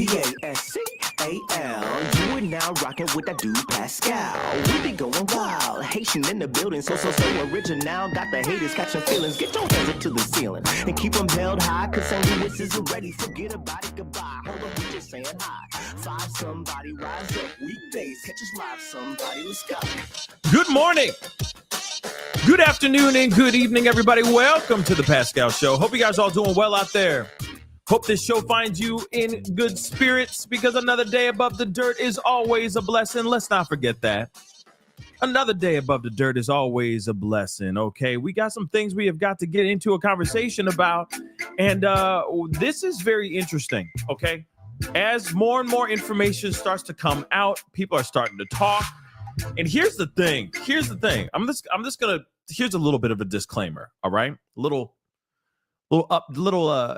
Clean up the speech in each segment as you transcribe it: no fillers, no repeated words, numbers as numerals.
Pascal. You are now rocking with that dude Pascal. We be going wild, Haitian in the building, so original. Got the haters catching feelings. Get your hands up to the ceiling and keep them held high, cause St. Louis is ready. Forget about it, goodbye. Hold on, we just saying hi. Five somebody, rise up weekdays. Catch us live, somebody, let's go. Good morning, good afternoon, and good evening, everybody. Welcome to the Pascal Show. Hope you guys all doing well out there. Hope this show finds you in good spirits, because another day above the dirt is always a blessing. Let's not forget that. Another day above the dirt is always a blessing, okay? We got some things we have got to get into a conversation about, and this is very interesting, okay? As more and more information starts to come out, people are starting to talk, and here's the thing. Here's a little bit of a disclaimer, all right? Little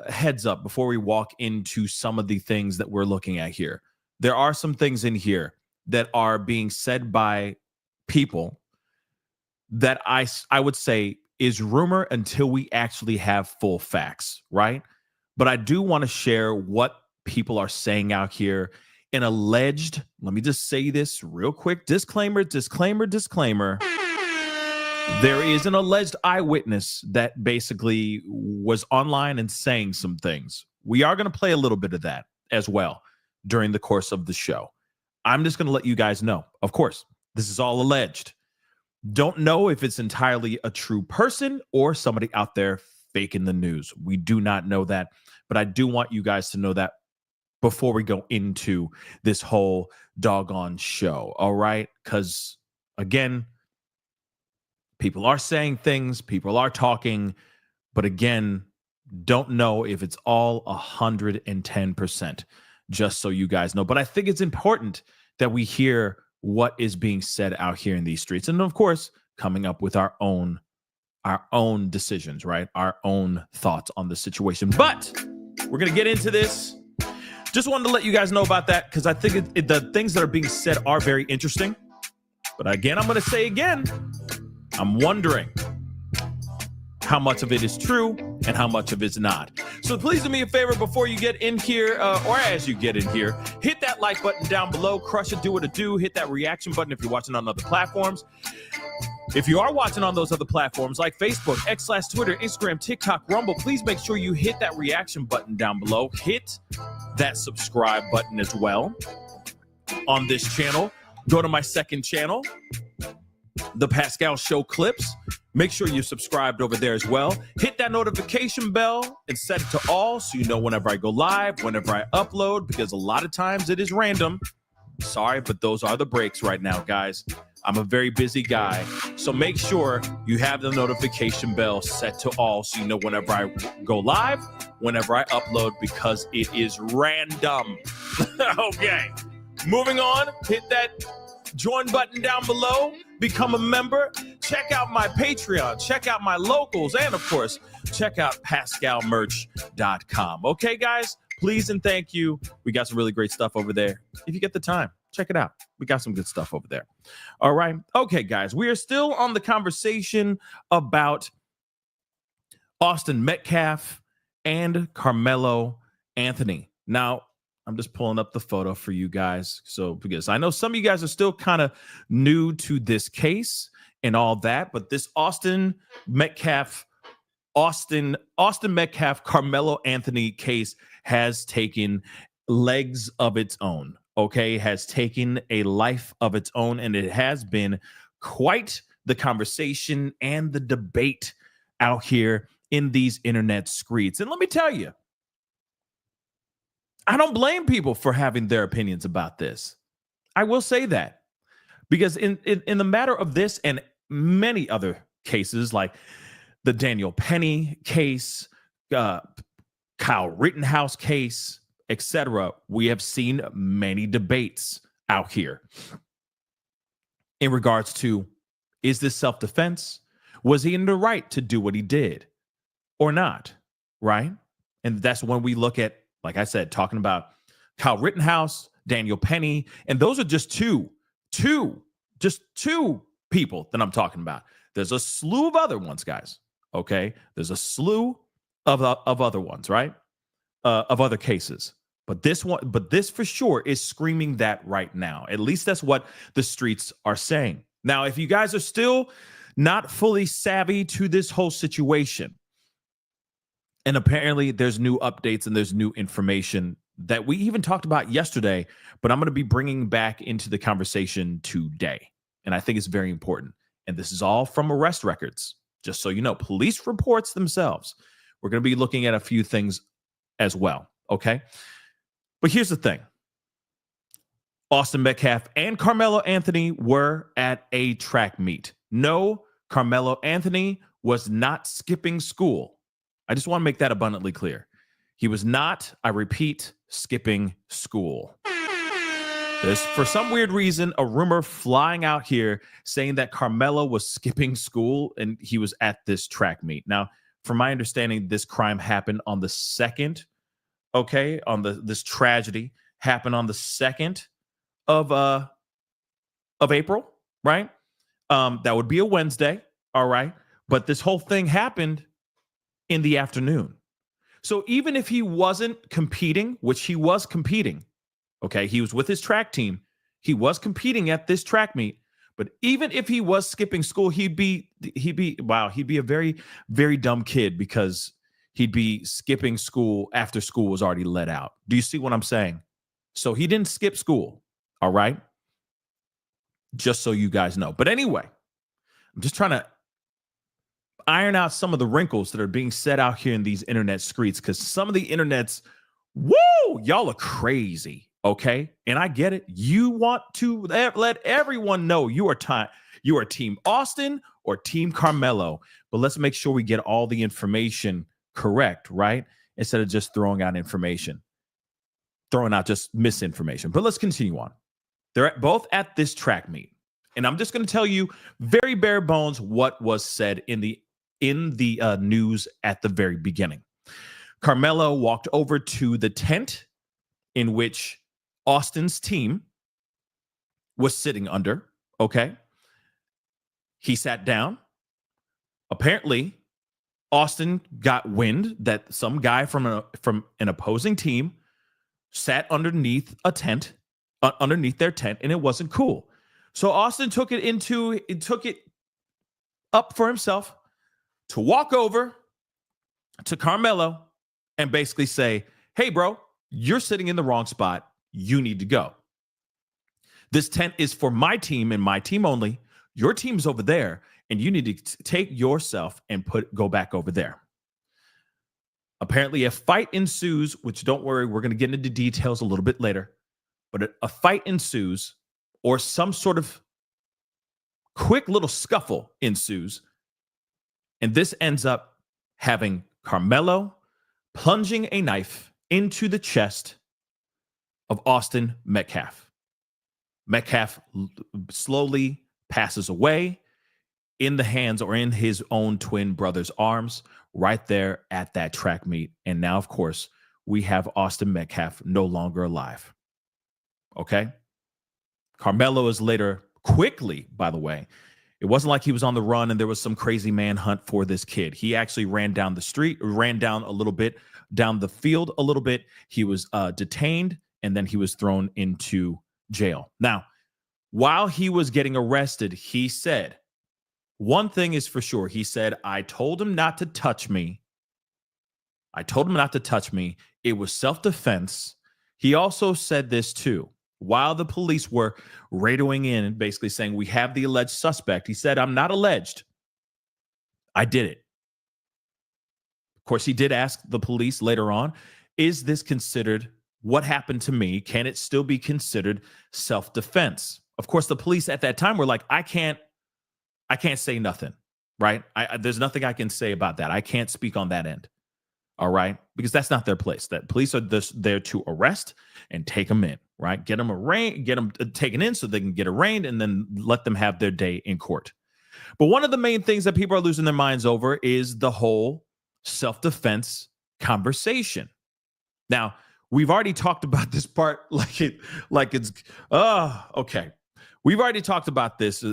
heads up before we walk into some of the things that we're looking at here. There are some things in here that are being said by people that I would say is rumor until we actually have full facts, right? But I do want to share what people are saying out here. An alleged, let me just say this real quick, disclaimer. There is an alleged eyewitness that basically was online and saying some things. We are going to play a little bit of that as well during the course of the show. I'm just going to let you guys know. Of course, this is all alleged. Don't know if it's entirely a true person or somebody out there faking the news. We do not know that, but I do want you guys to know that before we go into this whole doggone show. All right? Because again, people are saying things, people are talking, but again, don't know if it's all 110%, just so you guys know. But I think it's important that we hear what is being said out here in these streets. And of course, coming up with our own decisions, right? Our own thoughts on the situation. But we're going to get into this. Just wanted to let you guys know about that, because I think the things that are being said are very interesting. But again, I'm going to say again, I'm wondering how much of it is true and how much of it's not. So please do me a favor before you get in here, or as you get in here, hit that like button down below, crush it, do what it do, hit that reaction button if you're watching on other platforms. If you are watching on those other platforms like Facebook, X/Twitter, Instagram, TikTok, Rumble, please make sure you hit that reaction button down below. Hit that subscribe button as well on this channel. Go to my second channel, The Pascal Show Clips. Make sure you're subscribed over there as well. Hit that notification bell and set it to all so you know whenever I go live, whenever I upload, because a lot of times it is random. Sorry, but those are the breaks right now, guys. I'm a very busy guy. So make sure you have the notification bell set to all so you know whenever I go live, whenever I upload, because it is random. Okay. Moving on, hit that join button down below, become a member, check out my Patreon, check out my locals, and of course, check out pascalmerch.com. Okay, guys, please and thank you. We got some really great stuff over there. If you get the time, check it out. We got some good stuff over there. All right. Okay, guys, we are still on the conversation about Austin Metcalf and Karmelo Anthony. Now, I'm just pulling up the photo for you guys. So, because I know some of you guys are still kind of new to this case and all that, but this Austin Metcalf, Karmelo Anthony case has taken legs of its own, okay? Has taken a life of its own, and it has been quite the conversation and the debate out here in these internet streets. And let me tell you, I don't blame people for having their opinions about this. I will say that, because in the matter of this and many other cases, like the Daniel Penny case, Kyle Rittenhouse case, etc., we have seen many debates out here in regards to, is this self-defense? Was he in the right to do what he did or not? Right? And that's when we look at, like I said, talking about Kyle Rittenhouse, Daniel Penny, and those are just two people that I'm talking about. There's a slew of other ones, guys. Okay, there's a slew of other ones, right? Of other cases. But this for sure is screaming that right now. At least that's what the streets are saying. Now, if you guys are still not fully savvy to this whole situation, and apparently there's new updates and there's new information that we even talked about yesterday, but I'm going to be bringing back into the conversation today. And I think it's very important. And this is all from arrest records, just so you know, police reports themselves. We're going to be looking at a few things as well. Okay. But here's the thing. Austin Metcalf and Karmelo Anthony were at a track meet. No, Karmelo Anthony was not skipping school. I just want to make that abundantly clear. He was not, I repeat, skipping school. There's, for some weird reason, a rumor flying out here saying that Karmelo was skipping school and he was at this track meet. Now, from my understanding, this crime happened on the 2nd, okay? This tragedy happened on the 2nd of April, right? That would be a Wednesday, all right? But this whole thing happened in the afternoon. So even if he wasn't competing, which he was competing, okay, he was with his track team, he was competing at this track meet, but even if he was skipping school, he'd be a very, very dumb kid, because he'd be skipping school after school was already let out. Do you see what I'm saying? So he didn't skip school, all right? Just so you guys know. But anyway, I'm just trying to iron out some of the wrinkles that are being said out here in these internet streets, because some of the internets, woo, y'all are crazy, okay? And I get it. You want to let everyone know you are Team Austin or Team Karmelo, but let's make sure we get all the information correct, right? Instead of just throwing out just misinformation. But let's continue on. They're both at this track meet, and I'm just going to tell you very bare bones what was said in the news at the very beginning. Karmelo walked over to the tent in which Austin's team was sitting under. Okay, he sat down. Apparently, Austin got wind that some guy from an opposing team sat underneath a tent. Underneath their tent, and it wasn't cool. So Austin took it up for himself to walk over to Karmelo and basically say, "Hey, bro, you're sitting in the wrong spot. You need to go. This tent is for my team and my team only. Your team's over there, and you need to take yourself and go back over there." Apparently, a fight ensues, which, don't worry, we're going to get into details a little bit later. But a fight ensues, or some sort of quick little scuffle ensues, and this ends up having Karmelo plunging a knife into the chest of Austin Metcalf. Metcalf slowly passes away in the hands or in his own twin brother's arms right there at that track meet. And now, of course, we have Austin Metcalf no longer alive. Okay. Karmelo is later quickly, by the way, it wasn't like he was on the run and there was some crazy manhunt for this kid. He actually ran down the street, ran down a little bit, down the field a little bit. He was detained, and then he was thrown into jail. Now, while he was getting arrested, he said, one thing is for sure. He said, "I told him not to touch me. I told him not to touch me. It was self-defense." He also said this too. While the police were radioing in and basically saying, "We have the alleged suspect," he said, "I'm not alleged. I did it." Of course, he did ask the police later on, is this considered, what happened to me, can it still be considered self-defense? Of course, the police at that time were like, I can't say nothing, right? There's nothing I can say about that. I can't speak on that end. All right, because that's not their place. That police are there to arrest and take them in, right? Get them taken in so they can get arraigned, and then let them have their day in court. But one of the main things that people are losing their minds over is the whole self-defense conversation. Now, we've already talked about this part okay. We've already talked about this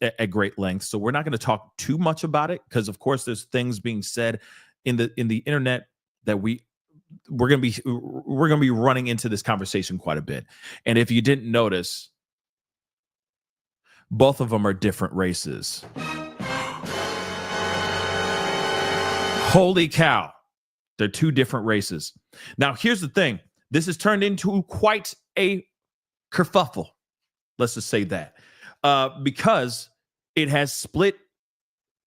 at great length, so we're not going to talk too much about it, because of course there's things being said in the internet that we we're gonna be running into this conversation quite a bit. And if you didn't notice, both of them are different races. Holy cow. They're two different races. Now, here's the thing. This has turned into quite a kerfuffle. Let's just say that. Because it has split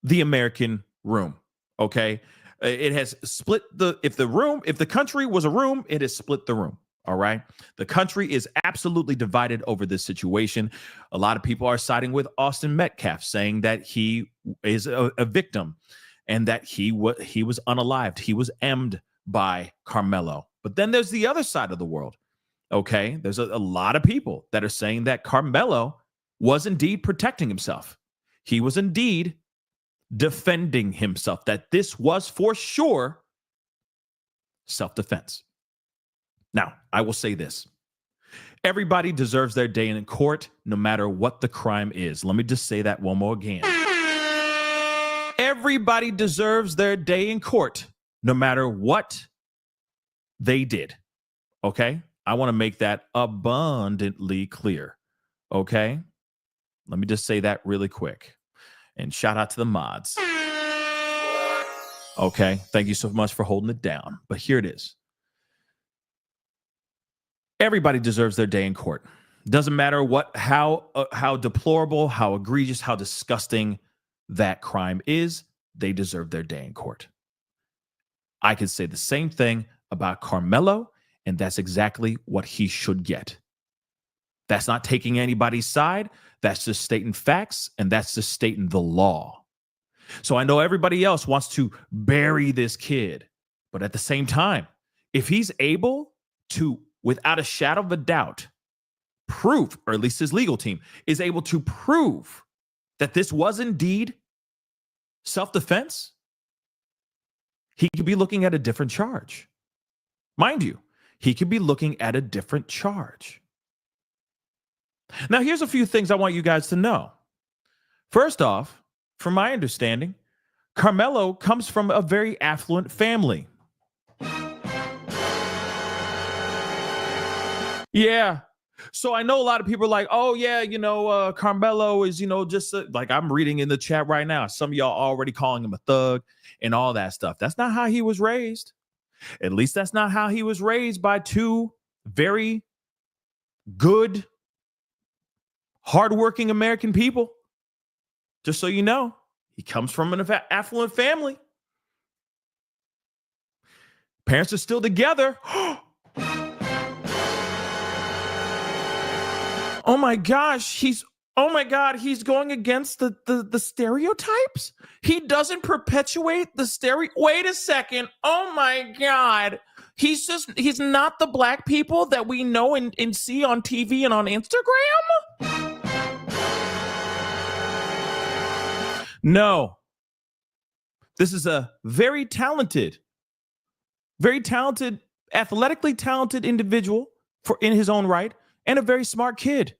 the American room. Okay. It has split if the country was a room, it has split the room. All right. The country is absolutely divided over this situation. A lot of people are siding with Austin Metcalf, saying that he is a victim and that he was unalived. He was emmed by Karmelo. But then there's the other side of the world. Okay. There's a lot of people that are saying that Karmelo was indeed protecting himself. He was indeed defending himself, that this was for sure self-defense. Now, I will say this. Everybody deserves their day in court, no matter what the crime is. Let me just say that one more again. Everybody deserves their day in court, no matter what they did. Okay? I want to make that abundantly clear. Okay? Let me just say that really quick. And shout out to the mods. Okay? Thank you so much for holding it down. But here it is. Everybody deserves their day in court. Doesn't matter how deplorable, how egregious, how disgusting that crime is, they deserve their day in court. I could say the same thing about Karmelo, and that's exactly what he should get. That's not taking anybody's side. That's just stating facts, and that's just stating the law. So I know everybody else wants to bury this kid, but at the same time, if he's able to, without a shadow of a doubt, prove, or at least his legal team is able to prove that this was indeed self-defense, he could be looking at a different charge. Mind you, he could be looking at a different charge. Now, here's a few things I want you guys to know. First off, from my understanding, Karmelo comes from a very affluent family. Yeah. So I know a lot of people are like, oh, yeah, Karmelo is, just like I'm reading in the chat right now. Some of y'all already calling him a thug and all that stuff. That's not how he was raised. At least that's not how he was raised by two very good, hardworking American people. Just so you know, he comes from an affluent family. Parents are still together. Oh my gosh, he's going against the stereotypes? He doesn't perpetuate the Wait a second. Oh my God. He's not the black people that we know and see on TV and on Instagram? No. This is a very talented, athletically talented individual in his own right. And a very smart kid.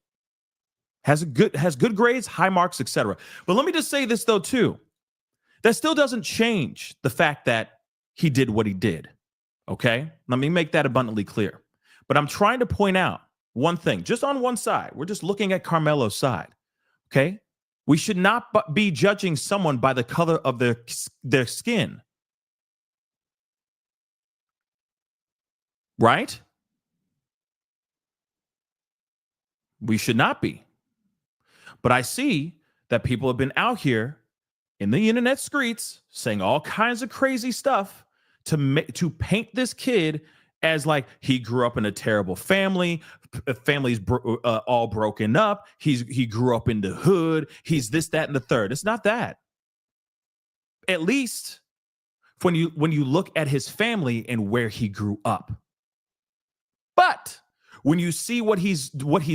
Has good grades, high marks, etc. But let me just say this, though, too. That still doesn't change the fact that he did what he did. Okay? Let me make that abundantly clear. But I'm trying to point out one thing, just on one side. We're just looking at Karmelo's side. Okay? We should not be judging someone by the color of their skin. Right? We should not be. But I see that people have been out here in the internet streets saying all kinds of crazy stuff to paint this kid as like he grew up in a terrible family, family's all broken up, he grew up in the hood, he's this, that, and the third. It's not that. At least when you look at his family and where he grew up. But when you see what he's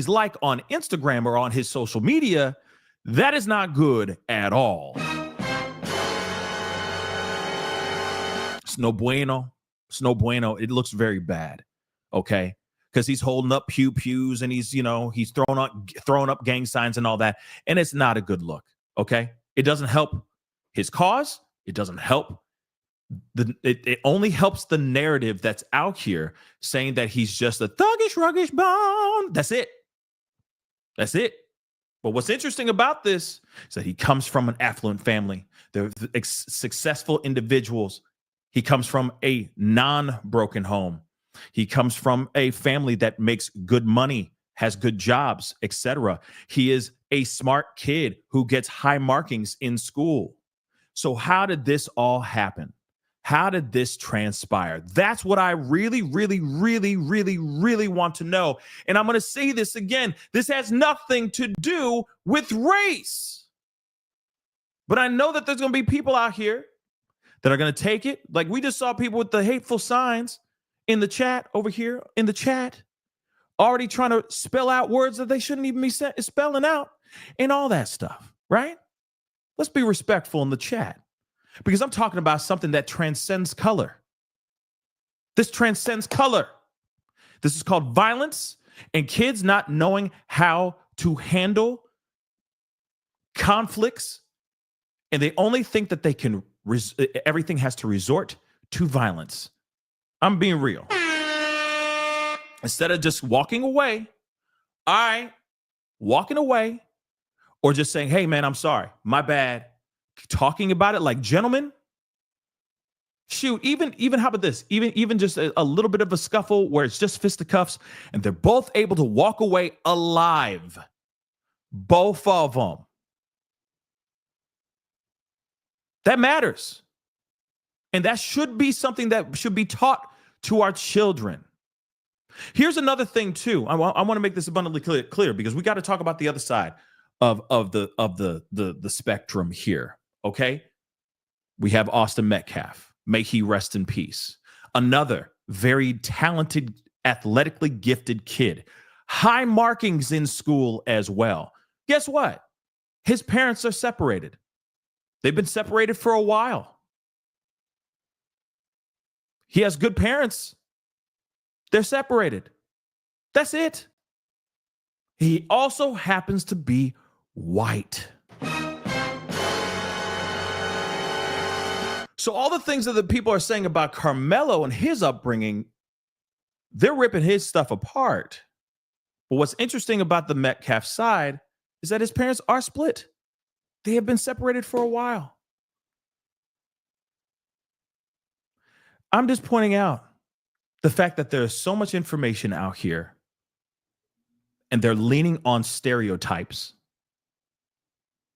like on Instagram or on his social media, that is not good at all. It's no bueno. It's no bueno. It looks very bad. Okay, because he's holding up pews and he's throwing up gang signs and all that, and it's not a good look. Okay, it doesn't help his cause. It doesn't help It only helps the narrative that's out here saying that he's just a thuggish, ruggish bone. That's it. That's it. But what's interesting about this is that he comes from an affluent family. They're successful individuals. He comes from a non-broken home. He comes from a family that makes good money, has good jobs, etc. He is a smart kid who gets high markings in school. So how did this all happen? How did this transpire? That's what I really, really, really, really, really want to know. And I'm going to say this again. This has nothing to do with race. But I know that there's going to be people out here that are going to take it. Like we just saw people with the hateful signs in the chat over here in the chat, already trying to spell out words that they shouldn't even be spelling out and all that stuff, right? Let's be respectful in the chat. Because I'm talking about something that transcends color. This transcends color. This is called violence and kids not knowing how to handle conflicts. And they only think that they can, everything has to resort to violence. I'm being real. Instead of just walking away, walking away, or just saying, hey, man, I'm sorry, my bad. Talking about it like gentlemen. Shoot, even how about this? Even just a little bit of a scuffle where it's just fisticuffs and they're both able to walk away alive. Both of them. That matters. And that should be something that should be taught to our children. Here's another thing too. I want to make this abundantly clear because we got to talk about the other side of the spectrum here. Okay, we have Austin Metcalf. May he rest in peace. Another very talented, athletically gifted kid. High markings in school as well. Guess what? His parents are separated. They've been separated for a while. He has good parents. They're separated. That's it. He also happens to be white. So all the things that the people are saying about Karmelo and his upbringing, they're ripping his stuff apart. But what's interesting about the Metcalf side is that his parents are split. They have been separated for a while. I'm just pointing out the fact that there's so much information out here and they're leaning on stereotypes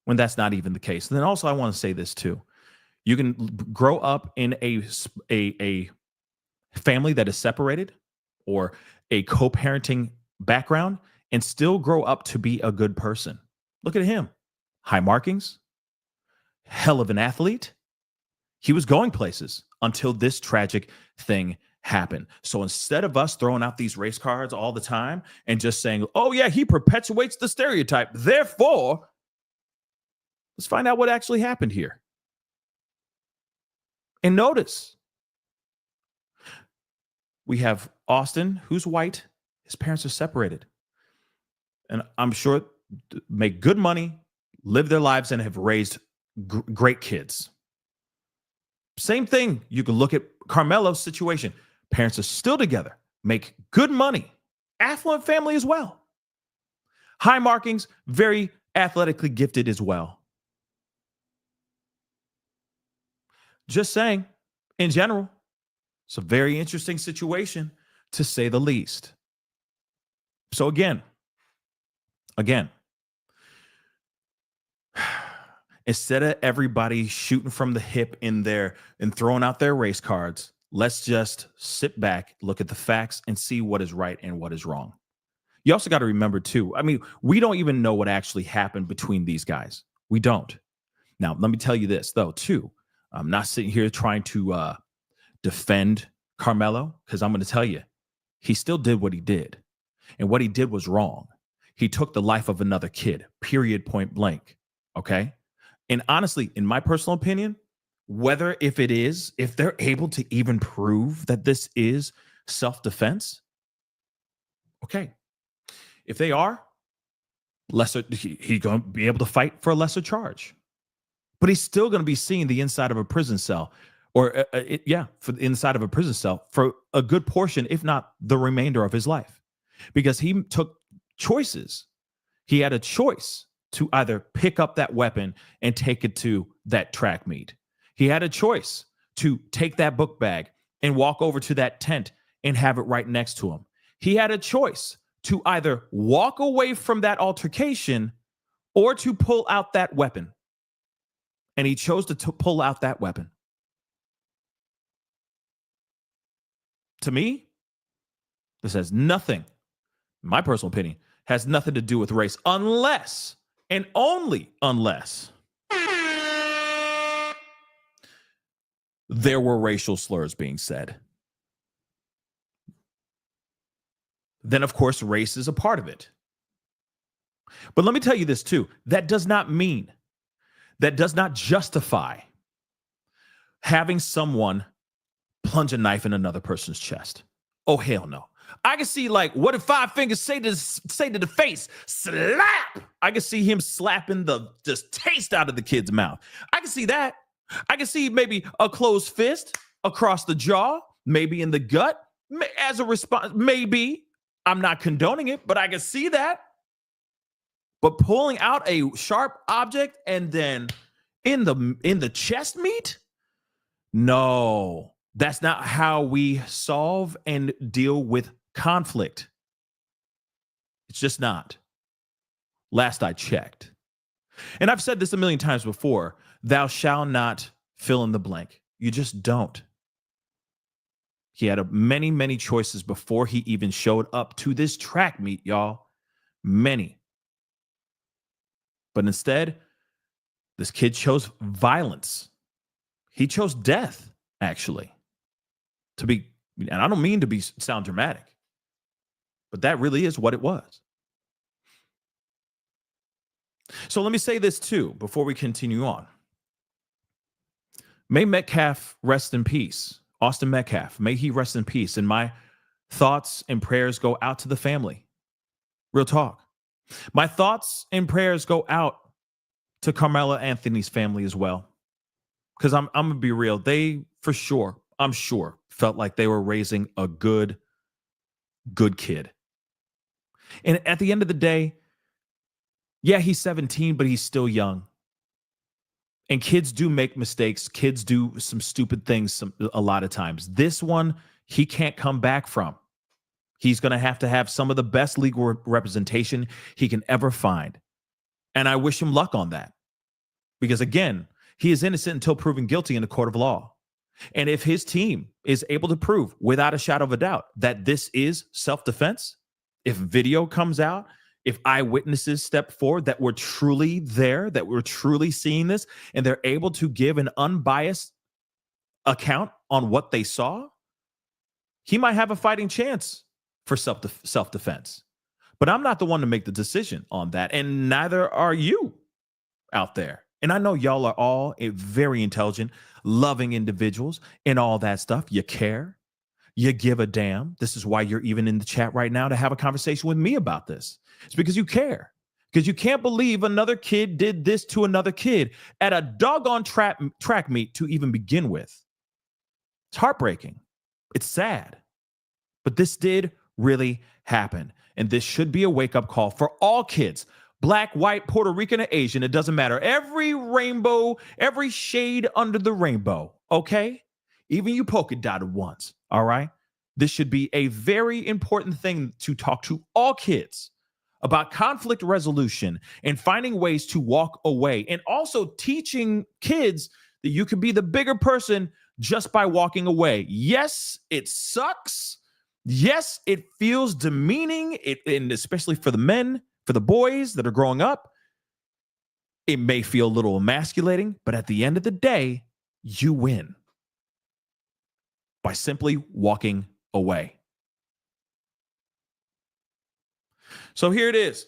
when that's not even the case. And then also I want to say this too. You can grow up in a family that is separated or a co-parenting background and still grow up to be a good person. Look at him. High markings, hell of an athlete. He was going places until this tragic thing happened. So instead of us throwing out these race cards all the time and just saying, oh yeah, he perpetuates the stereotype, therefore, let's find out what actually happened here. And notice, we have Austin, who's white. His parents are separated. And I'm sure make good money, live their lives, and have raised great kids. Same thing. You can look at Karmelo's situation. Parents are still together, make good money, affluent family as well. High markings, very athletically gifted as well. Just saying, in general, it's a very interesting situation, to say the least. So again, instead of everybody shooting from the hip in there and throwing out their race cards, let's just sit back, look at the facts, and see what is right and what is wrong. You also got to remember, too, I mean, we don't even know what actually happened between these guys. We don't. Now, let me tell you this, though, too. I'm not sitting here trying to defend Karmelo, because I'm going to tell you, he still did what he did. And what he did was wrong. He took the life of another kid, period, point blank. Okay? And honestly, in my personal opinion, if they're able to even prove that this is self-defense, okay. If they are, he's going to be able to fight for a lesser charge. But he's still going to be seeing the inside of a prison cell. or for inside of a prison cell for a good portion, if not the remainder of his life, because he took choices. He had a choice to either pick up that weapon and take it to that track meet. He had a choice to take that book bag and walk over to that tent and have it right next to him. He had a choice to either walk away from that altercation or to pull out that weapon. And he chose to pull out that weapon. To me, this has nothing, my personal opinion, has nothing to do with race, unless and only unless there were racial slurs being said. Then, of course, race is a part of it. But let me tell you this too. That does not justify having someone plunge a knife in another person's chest. Oh, hell no. I can see, like, what did Five Fingers say to the face? Slap! I can see him slapping the just taste out of the kid's mouth. I can see that. I can see maybe a closed fist across the jaw, maybe in the gut, as a response. Maybe. I'm not condoning it, but I can see that. But pulling out a sharp object and then in the chest meat? No, that's not how we solve and deal with conflict. It's just not. Last I checked. And I've said this a million times before, thou shalt not fill in the blank. You just don't. He had many, many choices before he even showed up to this track meet, y'all. Many. But instead, this kid chose violence. He chose death, actually. And I don't mean to sound dramatic, but that really is what it was. So let me say this too, before we continue on. May Metcalf rest in peace. Austin Metcalf, may he rest in peace. And my thoughts and prayers go out to the family. Real talk. My thoughts and prayers go out to Karmelo Anthony's family as well. Because I'm going to be real. They, for sure, I'm sure, felt like they were raising a good kid. And at the end of the day, yeah, he's 17, but he's still young. And kids do make mistakes. Kids do some stupid things a lot of times. This one, he can't come back from. He's going to have some of the best legal representation he can ever find. And I wish him luck on that. Because again, he is innocent until proven guilty in a court of law. And if his team is able to prove without a shadow of a doubt that this is self-defense, if video comes out, if eyewitnesses step forward that were truly there, that we're truly seeing this, and they're able to give an unbiased account on what they saw, he might have a fighting chance for self-defense. But I'm not the one to make the decision on that, and neither are you out there. And I know y'all are all very intelligent, loving individuals and all that stuff. You care. You give a damn. This is why you're even in the chat right now to have a conversation with me about this. It's because you care. Because you can't believe another kid did this to another kid at a doggone track meet to even begin with. It's heartbreaking. It's sad. But this did really happen. And this should be a wake-up call for all kids. Black, white, Puerto Rican, or Asian. It doesn't matter. Every rainbow, every shade under the rainbow. Okay? Even you polka dotted ones. All right? This should be a very important thing to talk to all kids about conflict resolution and finding ways to walk away, and also teaching kids that you can be the bigger person just by walking away. Yes, it sucks. Yes, it feels demeaning, and especially for the men, for the boys that are growing up. It may feel a little emasculating, but at the end of the day, you win by simply walking away. So here it is.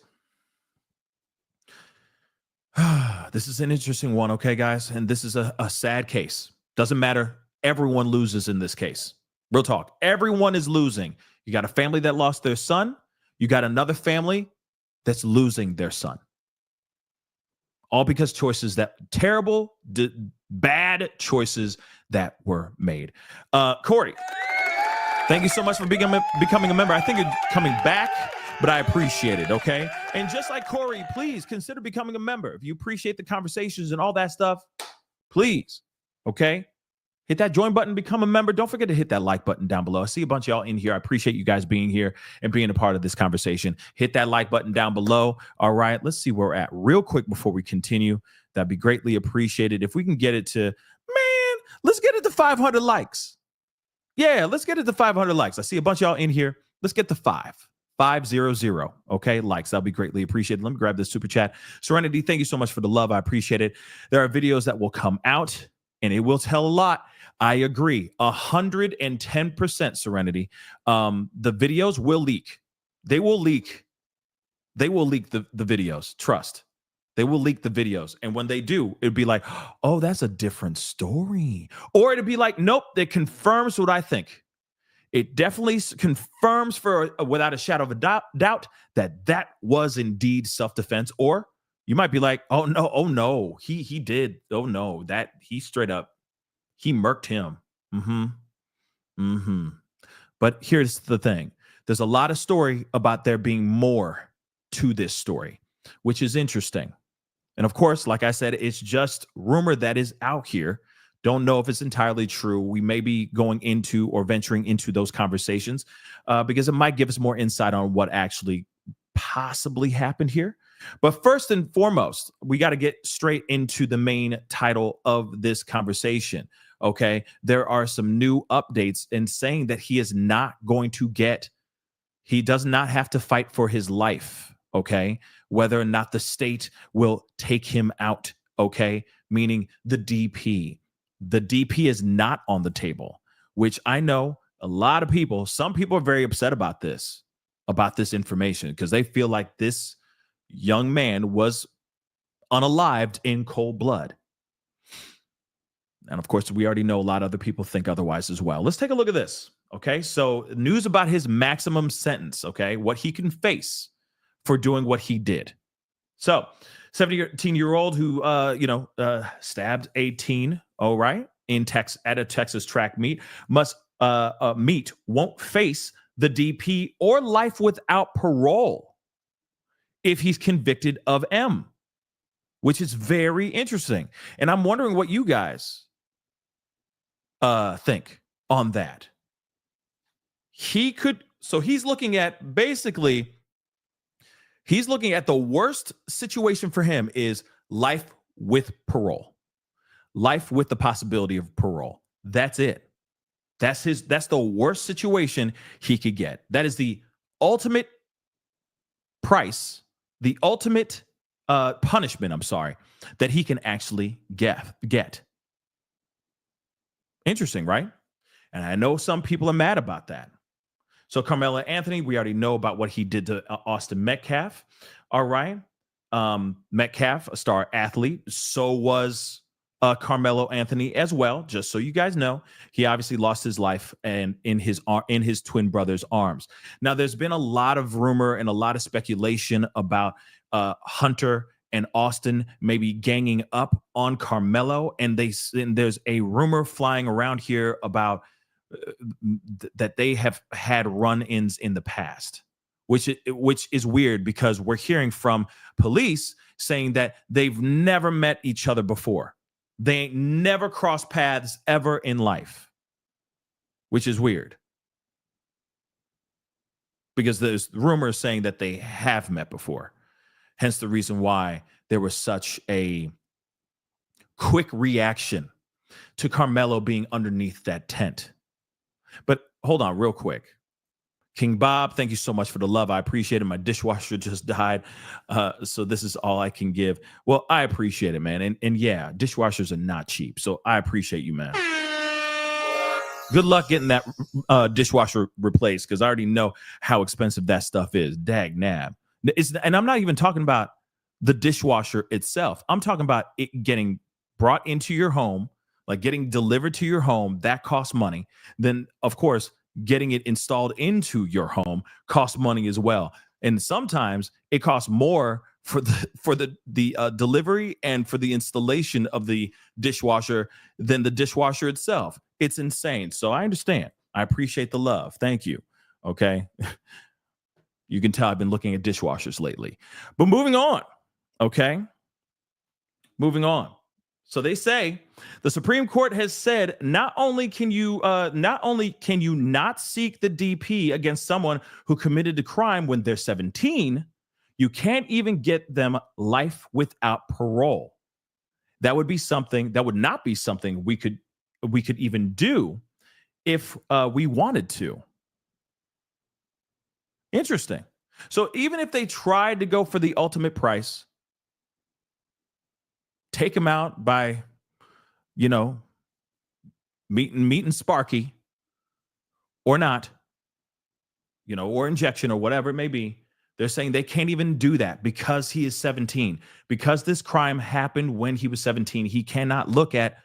This is an interesting one, okay, guys? And this is a sad case. Doesn't matter. Everyone loses in this case. Real talk. Everyone is losing. You got a family that lost their son. You got another family that's losing their son. All because choices that terrible Bad choices that were made. Corey, thank you so much for becoming a member. I think you're coming back, but I appreciate it, okay? And just like Corey, please consider becoming a member. If you appreciate the conversations and all that stuff, please, okay? Hit that join button, become a member. Don't forget to hit that like button down below. I see a bunch of y'all in here. I appreciate you guys being here and being a part of this conversation. Hit that like button down below. All right, let's see where we're at real quick before we continue. That'd be greatly appreciated. If we can get it to, man, let's get it to 500 likes. Yeah, let's get it to 500 likes. I see a bunch of y'all in here. Let's get to 500, okay, likes. That'll be greatly appreciated. Let me grab this super chat. Serenity, thank you so much for the love. I appreciate it. There are videos that will come out, and it will tell a lot. I agree, 110%, Serenity. The videos will leak. They will leak. They will leak the videos. Trust. They will leak the videos. And when they do, it'd be like, oh, that's a different story. Or it'd be like, nope, it confirms what I think. It definitely confirms without a shadow of a doubt that was indeed self-defense. Or you might be like, oh no, he did. Oh no, that he straight up, he murked him. But here's the thing. There's a lot of story about there being more to this story, which is interesting. And of course, like I said, it's just rumor that is out here. Don't know if it's entirely true. We may be going into or venturing into those conversations because it might give us more insight on what actually possibly happened here. But first and foremost, we got to get straight into the main title of this conversation. Okay, there are some new updates in saying that he is not going to he does not have to fight for his life. Okay, whether or not the state will take him out. Okay, meaning the DP. The DP is not on the table, which I know a lot of people, some people are very upset about this information because they feel like this young man was unalived in cold blood. And of course, we already know a lot of other people think otherwise as well. Let's take a look at this. Okay, so news about his maximum sentence. Okay, what he can face for doing what he did. So 17-year-old who, stabbed a teen, all right, at a Texas track meet, won't face the DP or life without parole if he's convicted of M, which is very interesting. And I'm wondering what you guys think on that. He's looking at the worst situation for him is life with parole, life with the possibility of parole. That's it. That's the worst situation he could get. That is the ultimate price, the ultimate punishment, that he can actually get. Interesting, right? And I know some people are mad about that. So Karmelo Anthony, we already know about what he did to Austin Metcalf. All right. Metcalf, a star athlete. So was Karmelo Anthony as well. Just so you guys know, he obviously lost his life and in his twin brother's arms. Now, there's been a lot of rumor and a lot of speculation about Hunter and Austin maybe ganging up on Karmelo. And there's a rumor flying around here about that they have had run-ins in the past, which is weird because we're hearing from police saying that they've never met each other before. They ain't never crossed paths ever in life, which is weird because there's rumors saying that they have met before. Hence the reason why there was such a quick reaction to Karmelo being underneath that tent. But hold on real quick. King Bob, thank you so much for the love. I appreciate it. My dishwasher just died. So this is all I can give. Well, I appreciate it, man. And yeah, dishwashers are not cheap. So I appreciate you, man. Good luck getting that dishwasher replaced because I already know how expensive that stuff is. Dag nab. And I'm not even talking about the dishwasher itself. I'm talking about it getting brought into your home, like getting delivered to your home. That costs money. Then, of course, getting it installed into your home costs money as well. And sometimes it costs more for the delivery and for the installation of the dishwasher than the dishwasher itself. It's insane. So I understand. I appreciate the love. Thank you. Okay. You can tell I've been looking at dishwashers lately. But moving on. Okay. Moving on. So they say the Supreme Court has said not only can you not seek the DP against someone who committed a crime when they're 17, you can't even get them life without parole. That would not be something we could even do if we wanted to. Interesting. So even if they tried to go for the ultimate price, take him out by, meeting Sparky or not, or injection or whatever it may be, they're saying they can't even do that because he is 17. Because this crime happened when he was 17, he cannot look at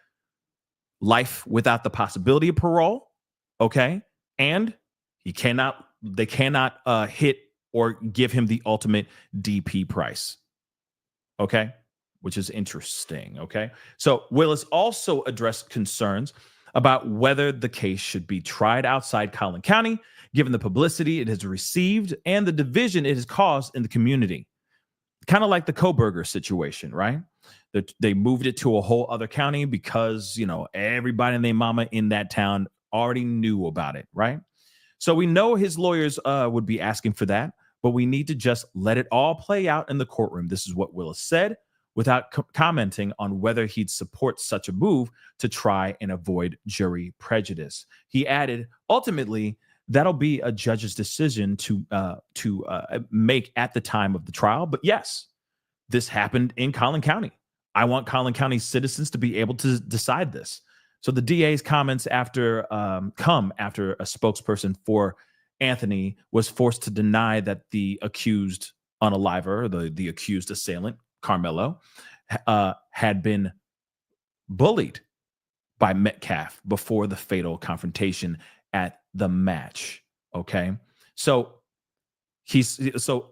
life without the possibility of parole, okay? And they cannot hit or give him the ultimate DP price, okay? Which is interesting, okay? So Willis also addressed concerns about whether the case should be tried outside Collin County, given the publicity it has received and the division it has caused in the community. Kind of like the Koberger situation, right? They moved it to a whole other county because, everybody and their mama in that town already knew about it, right? So we know his lawyers would be asking for that, but we need to just let it all play out in the courtroom. This is what Willis said, without commenting on whether he'd support such a move to try and avoid jury prejudice. He added, ultimately, that'll be a judge's decision to make at the time of the trial. But yes, this happened in Collin County. I want Collin County citizens to be able to decide this. So the DA's comments come after a spokesperson for Anthony was forced to deny that the accused unaliver, the accused assailant, Karmelo, had been bullied by Metcalf before the fatal confrontation at the match. Okay. So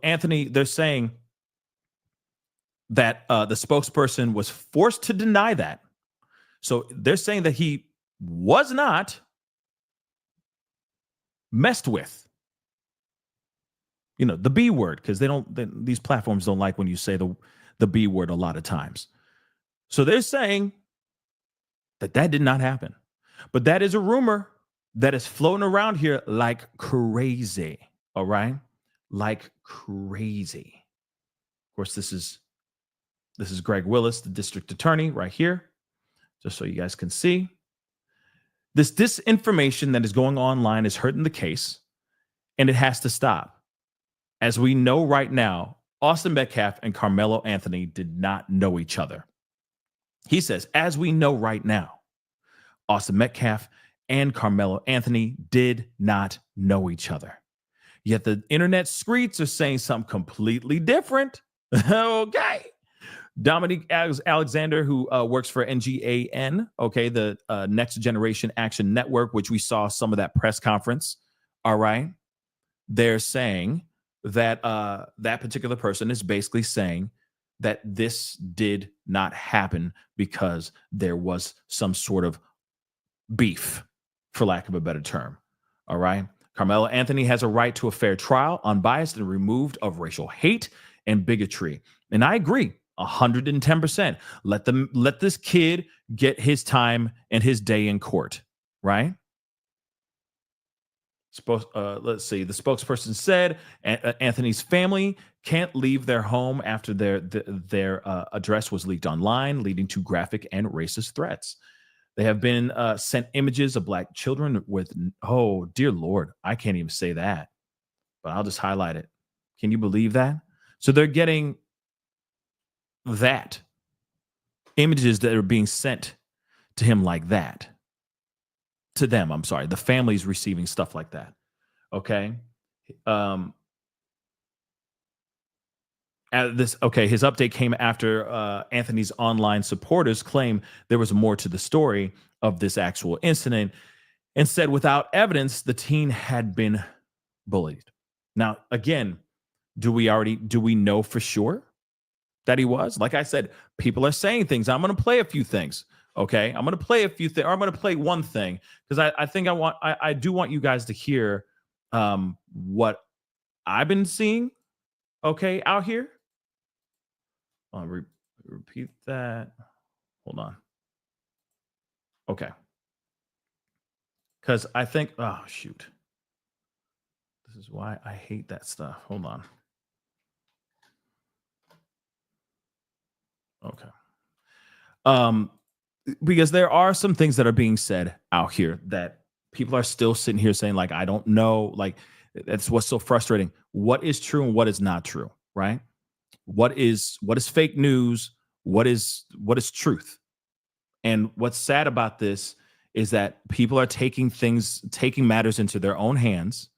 Anthony, they're saying that the spokesperson was forced to deny that. So they're saying that he was not messed with. The B word, because these platforms don't like when you say the B word a lot of times. So they're saying that did not happen. But that is a rumor that is floating around here like crazy. All right? Like crazy. Of course, this is Greg Willis, the district attorney, right here, just so you guys can see. This disinformation that is going online is hurting the case, and it has to stop. As we know right now, Austin Metcalf and Karmelo Anthony did not know each other. He says, as we know right now, Austin Metcalf and Karmelo Anthony did not know each other. Yet the internet streets are saying something completely different. Okay. Dominique Alexander, who works for NGAN, okay, the Next Generation Action Network, which we saw some of that press conference. All right. They're saying that that particular person is basically saying that this did not happen because there was some sort of beef, for lack of a better term. All right. Karmelo Anthony has a right to a fair trial, unbiased and removed of racial hate and bigotry. And I agree 110%. Let this kid get his time and his day in court. Right. Let's see. The spokesperson said Anthony's family can't leave their home after their address was leaked online, leading to graphic and racist threats. They have been sent images of Black children with, oh, dear Lord, I can't even say that, but I'll just highlight it. Can you believe that? So they're getting that, images that are being sent to him like that. To them, I'm sorry. The family's receiving stuff like that. Okay. His update came after Anthony's online supporters claim there was more to the story of this actual incident and said without evidence, the teen had been bullied. Now, again, do we know for sure? that he was. Like I said, people are saying things. I'm going to play a few things. Okay. I'm going to play a few things, or I'm going to play one thing because I think I do want you guys to hear what I've been seeing. Okay. Out here. I'll repeat that. Hold on. Okay. Because I think, oh, shoot. This is why I hate that stuff. Hold on. Okay. Because there are some things that are being said out here that people are still sitting here saying, like, I don't know. Like, that's what's so frustrating. What is true and what is not true, right? What is fake news? What is truth? And what's sad about this is that people are taking matters into their own hands,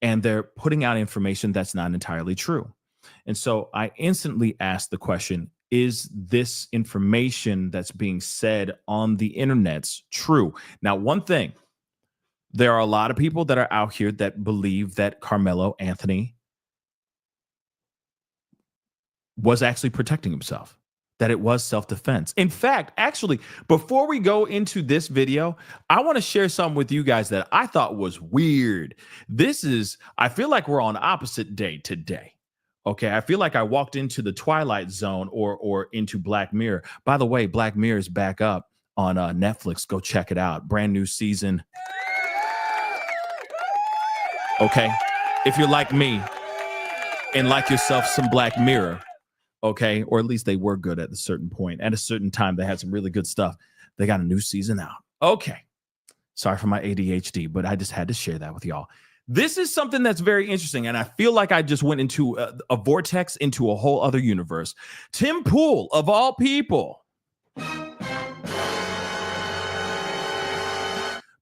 and they're putting out information that's not entirely true. And so I instantly asked the question, is this information that's being said on the internet's true? Now, one thing, there are a lot of people that are out here that believe that Karmelo Anthony was actually protecting himself, that it was self-defense. In fact, actually, before we go into this video, I want to share something with you guys that I thought was weird. I feel like we're on opposite day today. Okay, I feel like I walked into the Twilight Zone or into Black Mirror. By the way, Black Mirror is back up on Netflix. Go check it out. Brand new season. Okay, if you're like me and like yourself some Black Mirror, okay, or at least they were good at a certain point. At a certain time, they had some really good stuff. They got a new season out. Okay, sorry for my ADHD, but I just had to share that with y'all. This is something that's very interesting, and I feel like I just went into a vortex into a whole other universe. Tim Pool, of all people,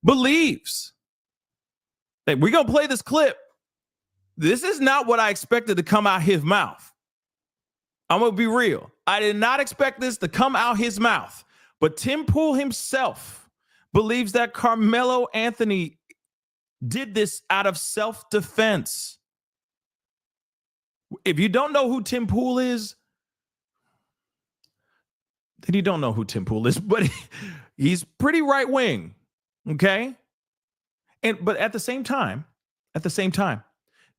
believes that we're going to play this clip. This is not what I expected to come out his mouth. I'm going to be real. I did not expect this to come out his mouth, but Tim Pool himself believes that Karmelo Anthony did this out of self-defense. If you don't know who Tim Pool is, then you don't know who Tim Pool is, but he's pretty right-wing, okay? But at the same time,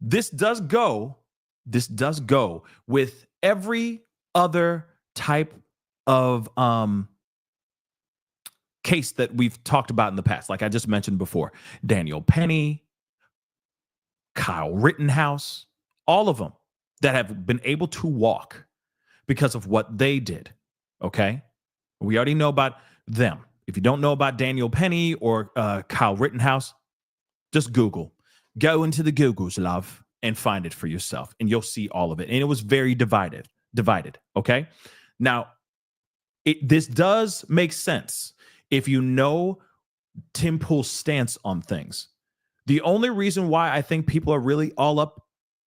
this does go with every other type of case that we've talked about in the past. Like I just mentioned before, Daniel Penny, Kyle Rittenhouse, all of them that have been able to walk because of what they did. Okay. We already know about them. If you don't know about Daniel Penny or Kyle Rittenhouse, just go into the Googles, love, and find it for yourself, and you'll see all of it. And it was very divided. Okay. Now, this does make sense if you know Tim Pool's stance on things. The only reason why I think people are really all up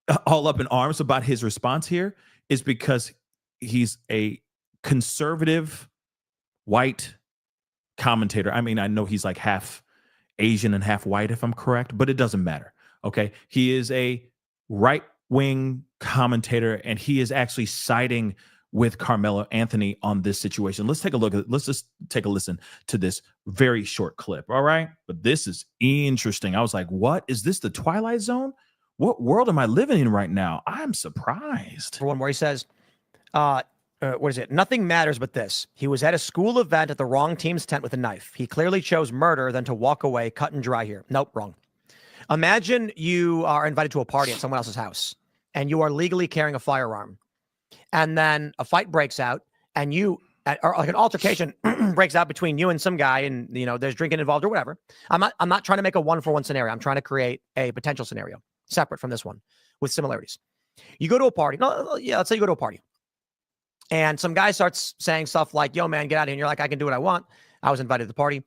in arms about his response here is because he's a conservative white commentator. I mean, I know he's like half Asian and half white, if I'm correct, but it doesn't matter. Okay. He is a right-wing commentator, and he is actually siding with Karmelo Anthony on this situation. Let's just take a listen to this very short clip. All right. But this is interesting. I was like, what is this? The Twilight Zone? What world am I living in right now? I'm surprised. For one where he says, what is it? Nothing matters but this. He was at a school event at the wrong team's tent with a knife. He clearly chose murder than to walk away, cut and dry here. Nope, wrong. Imagine you are invited to a party at someone else's house and you are legally carrying a firearm. And then a fight breaks out, and or like an altercation breaks out between you and some guy, and there's drinking involved or whatever. I'm not trying to make a 1-for-1 scenario. I'm trying to create a potential scenario separate from this one with similarities. You go to a party. Let's say you go to a party, and some guy starts saying stuff like, "Yo, man, get out of here." And you're like, "I can do what I want. I was invited to the party."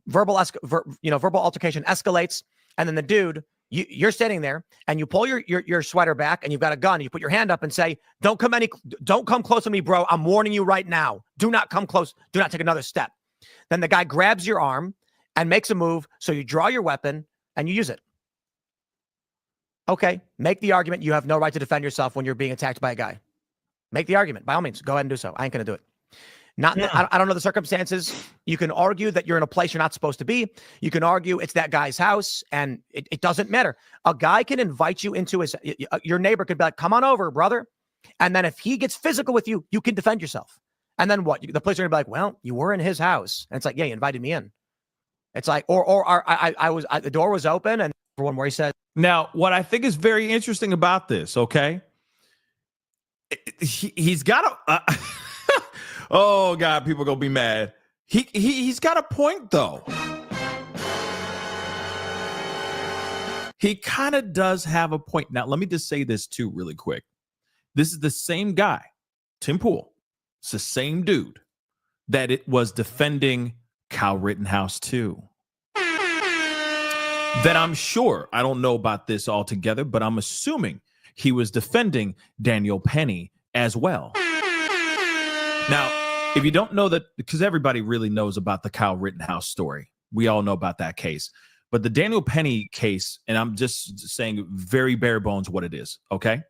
Verbal altercation escalates, and then the dude. You're standing there and you pull your sweater back and you've got a gun. And you put your hand up and say, don't come close to me, bro. I'm warning you right now. Do not come close. Do not take another step. Then the guy grabs your arm and makes a move. So you draw your weapon and you use it. Okay. Make the argument. You have no right to defend yourself when you're being attacked by a guy. Make the argument. By all means, go ahead and do so. I ain't going to do it. I don't know the circumstances. You can argue that you're in a place you're not supposed to be. You can argue it's that guy's house, and it doesn't matter. A guy can invite you into your neighbor could be like, come on over, brother. And then if he gets physical with you, you can defend yourself. And then what? The police are going to be like, well, you were in his house. And it's like, yeah, you invited me in. It's like, the door was open, and one where he said. Now, what I think is very interesting about this, okay? He's got a... oh, God, people are going to be mad. He's got a point, though. He kind of does have a point. Now, let me just say this, too, really quick. This is the same guy, Tim Pool. It's the same dude that it was defending Kyle Rittenhouse, too. That I'm sure, I don't know about this altogether, but I'm assuming he was defending Daniel Penny as well. Now, if you don't know that, because everybody really knows about the Kyle Rittenhouse story. We all know about that case. But the Daniel Penny case, and I'm just saying very bare bones what it is, okay?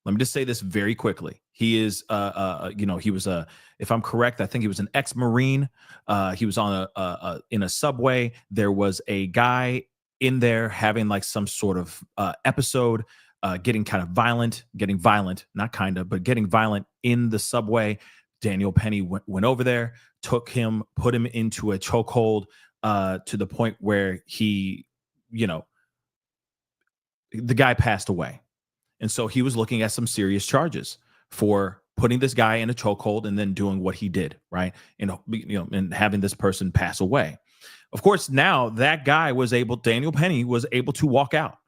Let me just say this very quickly. He is, he was if I'm correct, I think he was an ex-Marine. He was on in a subway. There was a guy in there having like some sort of episode, getting violent in the subway. Daniel Penny went over there, took him, put him into a chokehold to the point where he, the guy passed away. And so he was looking at some serious charges for putting this guy in a chokehold and then doing what he did, right? And having this person pass away. Of course, now that guy Daniel Penny was able to walk out.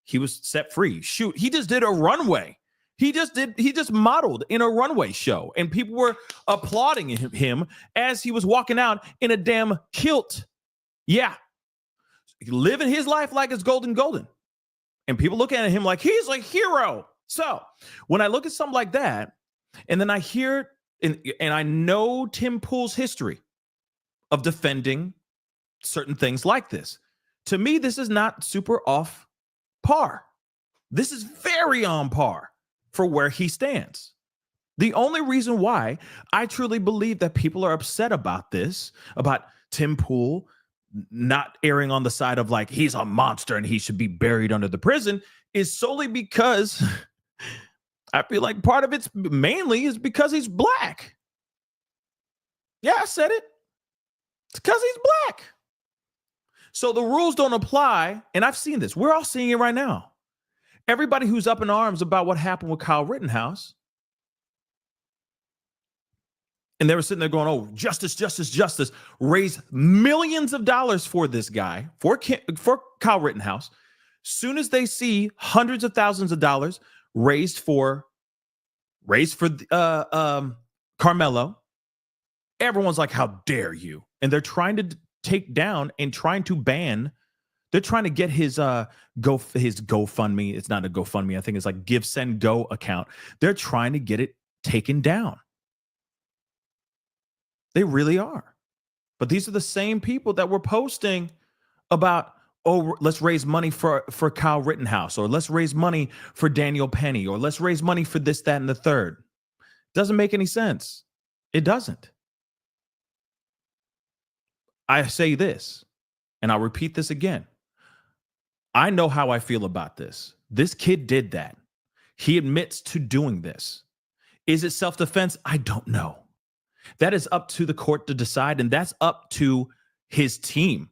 He was set free. Shoot, he just did a runway. He just modeled in a runway show, and people were applauding him as he was walking out in a damn kilt. Yeah. Living his life like it's golden. And people look at him like he's a hero. So when I look at something like that, and then I hear, and I know Tim Pool's history of defending certain things like this, to me, this is not super off par. This is very on par for where he stands. The only reason why I truly believe that people are upset about this, about Tim Pool not erring on the side of like he's a monster and he should be buried under the prison, is solely because I feel like part of it's mainly is because he's black. Yeah, I said it. It's because he's black. So the rules don't apply, and I've seen this. We're all seeing it right now. Everybody who's up in arms about what happened with Kyle Rittenhouse, and they were sitting there going, oh, justice, justice, justice, raise millions of dollars for this guy, for Kyle Rittenhouse. Soon as they see hundreds of thousands of dollars raised for Karmelo, everyone's like, how dare you? And they're trying to take down and trying to ban. They're trying to get his GoFundMe. It's not a GoFundMe. I think it's like Give Send Go account. They're trying to get it taken down. They really are. But these are the same people that were posting about, oh, let's raise money for Kyle Rittenhouse, or let's raise money for Daniel Penny, or let's raise money for this, that, and the third. Doesn't make any sense. It doesn't. I say this, and I'll repeat this again. I know how I feel about this. This kid did that. He admits to doing this. Is it self-defense? I don't know. That is up to the court to decide, and that's up to his team.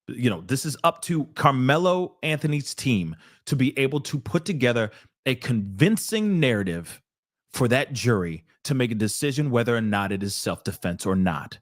This is up to Karmelo Anthony's team to be able to put together a convincing narrative for that jury to make a decision whether or not it is self-defense or not.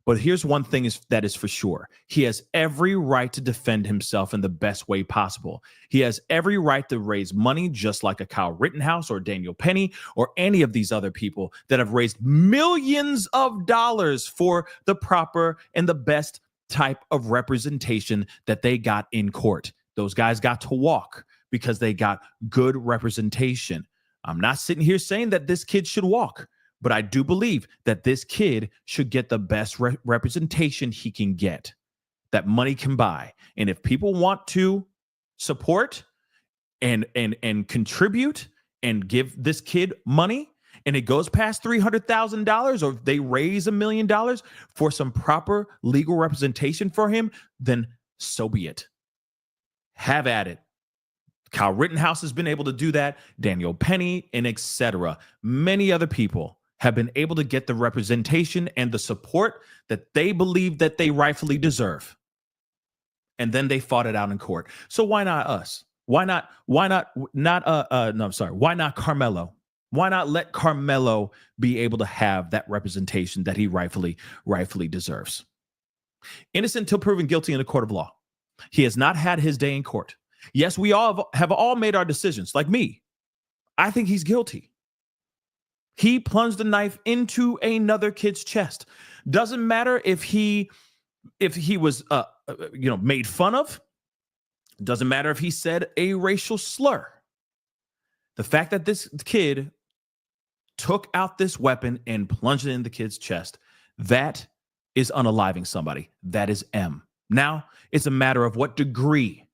But here's one thing that is for sure. He has every right to defend himself in the best way possible. He has every right to raise money, just like a Kyle Rittenhouse or Daniel Penny or any of these other people that have raised millions of dollars for the proper and the best type of representation that they got in court. Those guys got to walk because they got good representation. I'm not sitting here saying that this kid should walk, but I do believe that this kid should get the best representation he can get, that money can buy. And if people want to support and contribute and give this kid money and it goes past $300,000, or if they raise $1 million for some proper legal representation for him, then so be it. Have at it. Kyle Rittenhouse has been able to do that. Daniel Penny and etc. Many other people have been able to get the representation and the support that they believe that they rightfully deserve. And then they fought it out in court. So why not us? Why not Karmelo? Why not let Karmelo be able to have that representation that he rightfully deserves? Innocent till proven guilty in a court of law. He has not had his day in court. Yes, we all have made our decisions. Like me, I think he's guilty. He plunged a knife into another kid's chest. Doesn't matter if he was made fun of. Doesn't matter if he said a racial slur. The fact that this kid took out this weapon and plunged it in the kid's chest, that is unaliving somebody. That is M. Now, it's a matter of what degree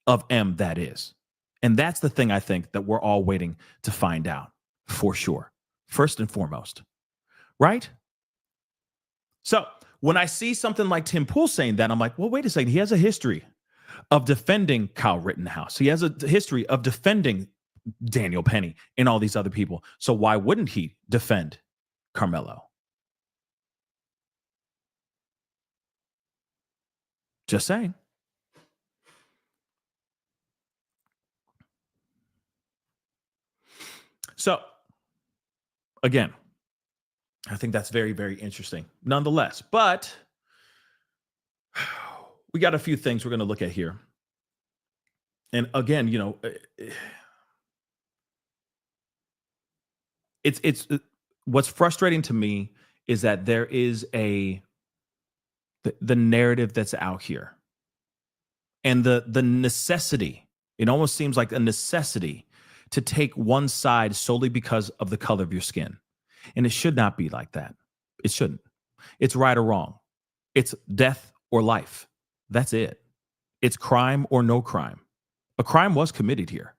of M that is. And that's the thing I think that we're all waiting to find out for sure. First and foremost. Right? So when I see something like Tim Pool saying that, I'm like, well, wait a second. He has a history of defending Kyle Rittenhouse. He has a history of defending Daniel Penny and all these other people. So why wouldn't he defend Karmelo? Just saying. So again, I think that's very, very interesting nonetheless. But we got a few things we're going to look at here. And again, it's what's frustrating to me is that there is the narrative that's out here, and the necessity. It almost seems like a necessity to take one side solely because of the color of your skin. And it should not be like that. It shouldn't. It's right or wrong. It's death or life. That's it. It's crime or no crime. A crime was committed here,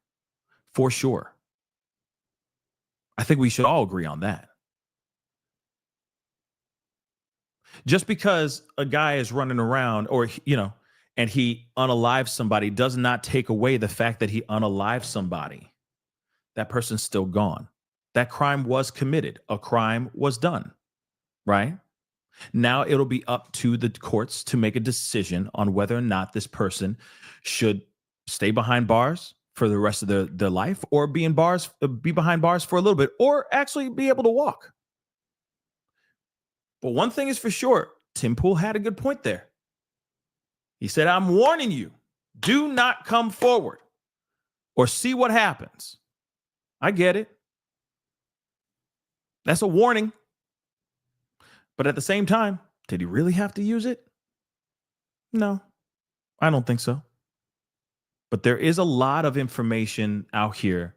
for sure. I think we should all agree on that. Just because a guy is running around and he unalives somebody does not take away the fact that he unalived somebody. That person's still gone. That crime was committed. A crime was done, right? Now it'll be up to the courts to make a decision on whether or not this person should stay behind bars for the rest of their life, or be behind bars for a little bit, or actually be able to walk. But one thing is for sure, Tim Pool had a good point there. He said, I'm warning you, do not come forward or see what happens. I get it. That's a warning. But at the same time, did he really have to use it? No, I don't think so. But there is a lot of information out here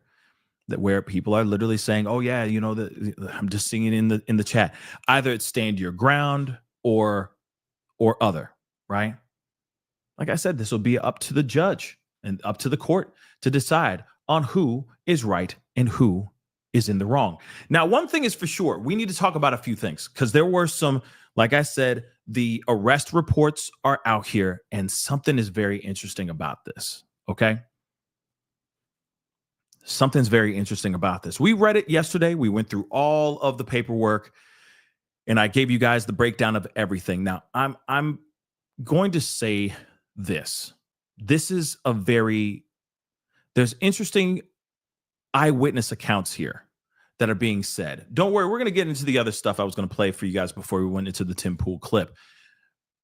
that where people are literally saying, oh yeah, I'm just seeing it in the chat. Either it's stand your ground or other, right? Like I said, this will be up to the judge and up to the court to decide on who is right and who is in the wrong. Now, one thing is for sure, we need to talk about a few things, because there were some, like I said, the arrest reports are out here, and something is very interesting about this. Okay. Something's very interesting about this. We read it yesterday. We went through all of the paperwork, and I gave you guys the breakdown of everything. Now, I'm going to say this. This is there's interesting eyewitness accounts here that are being said. Don't worry, we're going to get into the other stuff I was going to play for you guys before we went into the Tim Pool clip.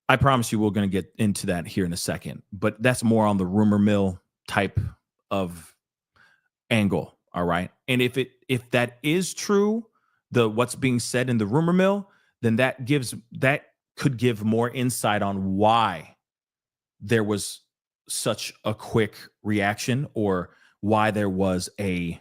I promise you we're going to get into that here in a second, but that's more on the rumor mill type of angle, all right? And if that is true, what's being said in the rumor mill, then that could give more insight on why there was such a quick reaction, or why there was a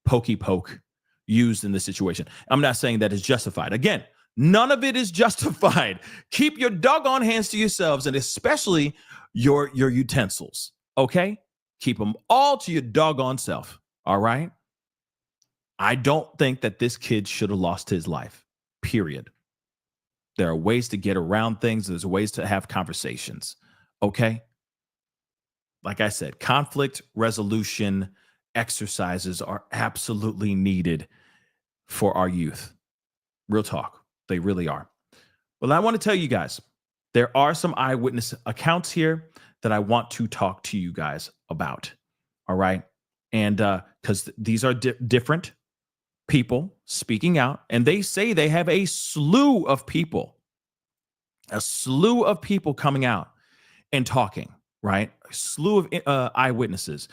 pokey poke used in this situation. I'm not saying that is justified. Again, none of it is justified. Keep your doggone hands to yourselves, and especially your utensils, okay? Keep them all to your doggone self, all right? I don't think that this kid should have lost his life, period. There are ways to get around things. There's ways to have conversations. Okay. Like I said, conflict resolution exercises are absolutely needed for our youth. Real talk. They really are. Well, I want to tell you guys, there are some eyewitness accounts here that I want to talk to you guys about. All right. And because these are different people speaking out, and they say they have a slew of people coming out and talking, right? A slew of eyewitnesses,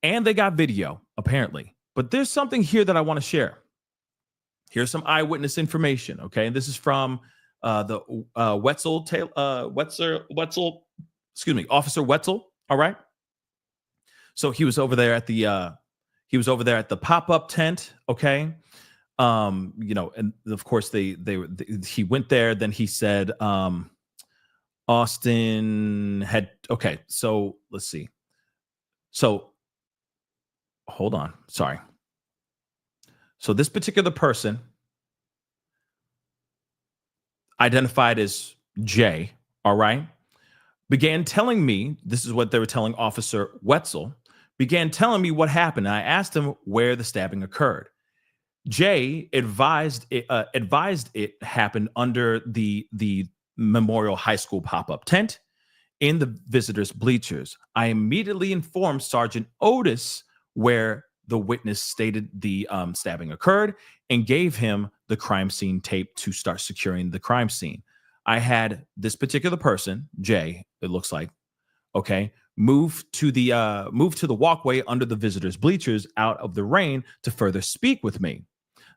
and they got video apparently. But there's something here that I want to share. Here's some eyewitness information. Okay. And this is from the Officer Wetzel. All right. So he was over there at the pop-up tent. Okay. And of course he went there. Then he said, Austin had, okay. So let's see. So hold on. Sorry. So this particular person, identified as Jay, all right, began telling me, this is what they were telling Officer Wetzel, began telling me what happened. And I asked him where the stabbing occurred. Jay advised it happened under the Memorial High School pop-up tent in the visitors' bleachers. I immediately informed Sergeant Otis where the witness stated the stabbing occurred and gave him the crime scene tape to start securing the crime scene. I had this particular person, Jay, it looks like, okay, move to the walkway under the visitors' bleachers out of the rain to further speak with me.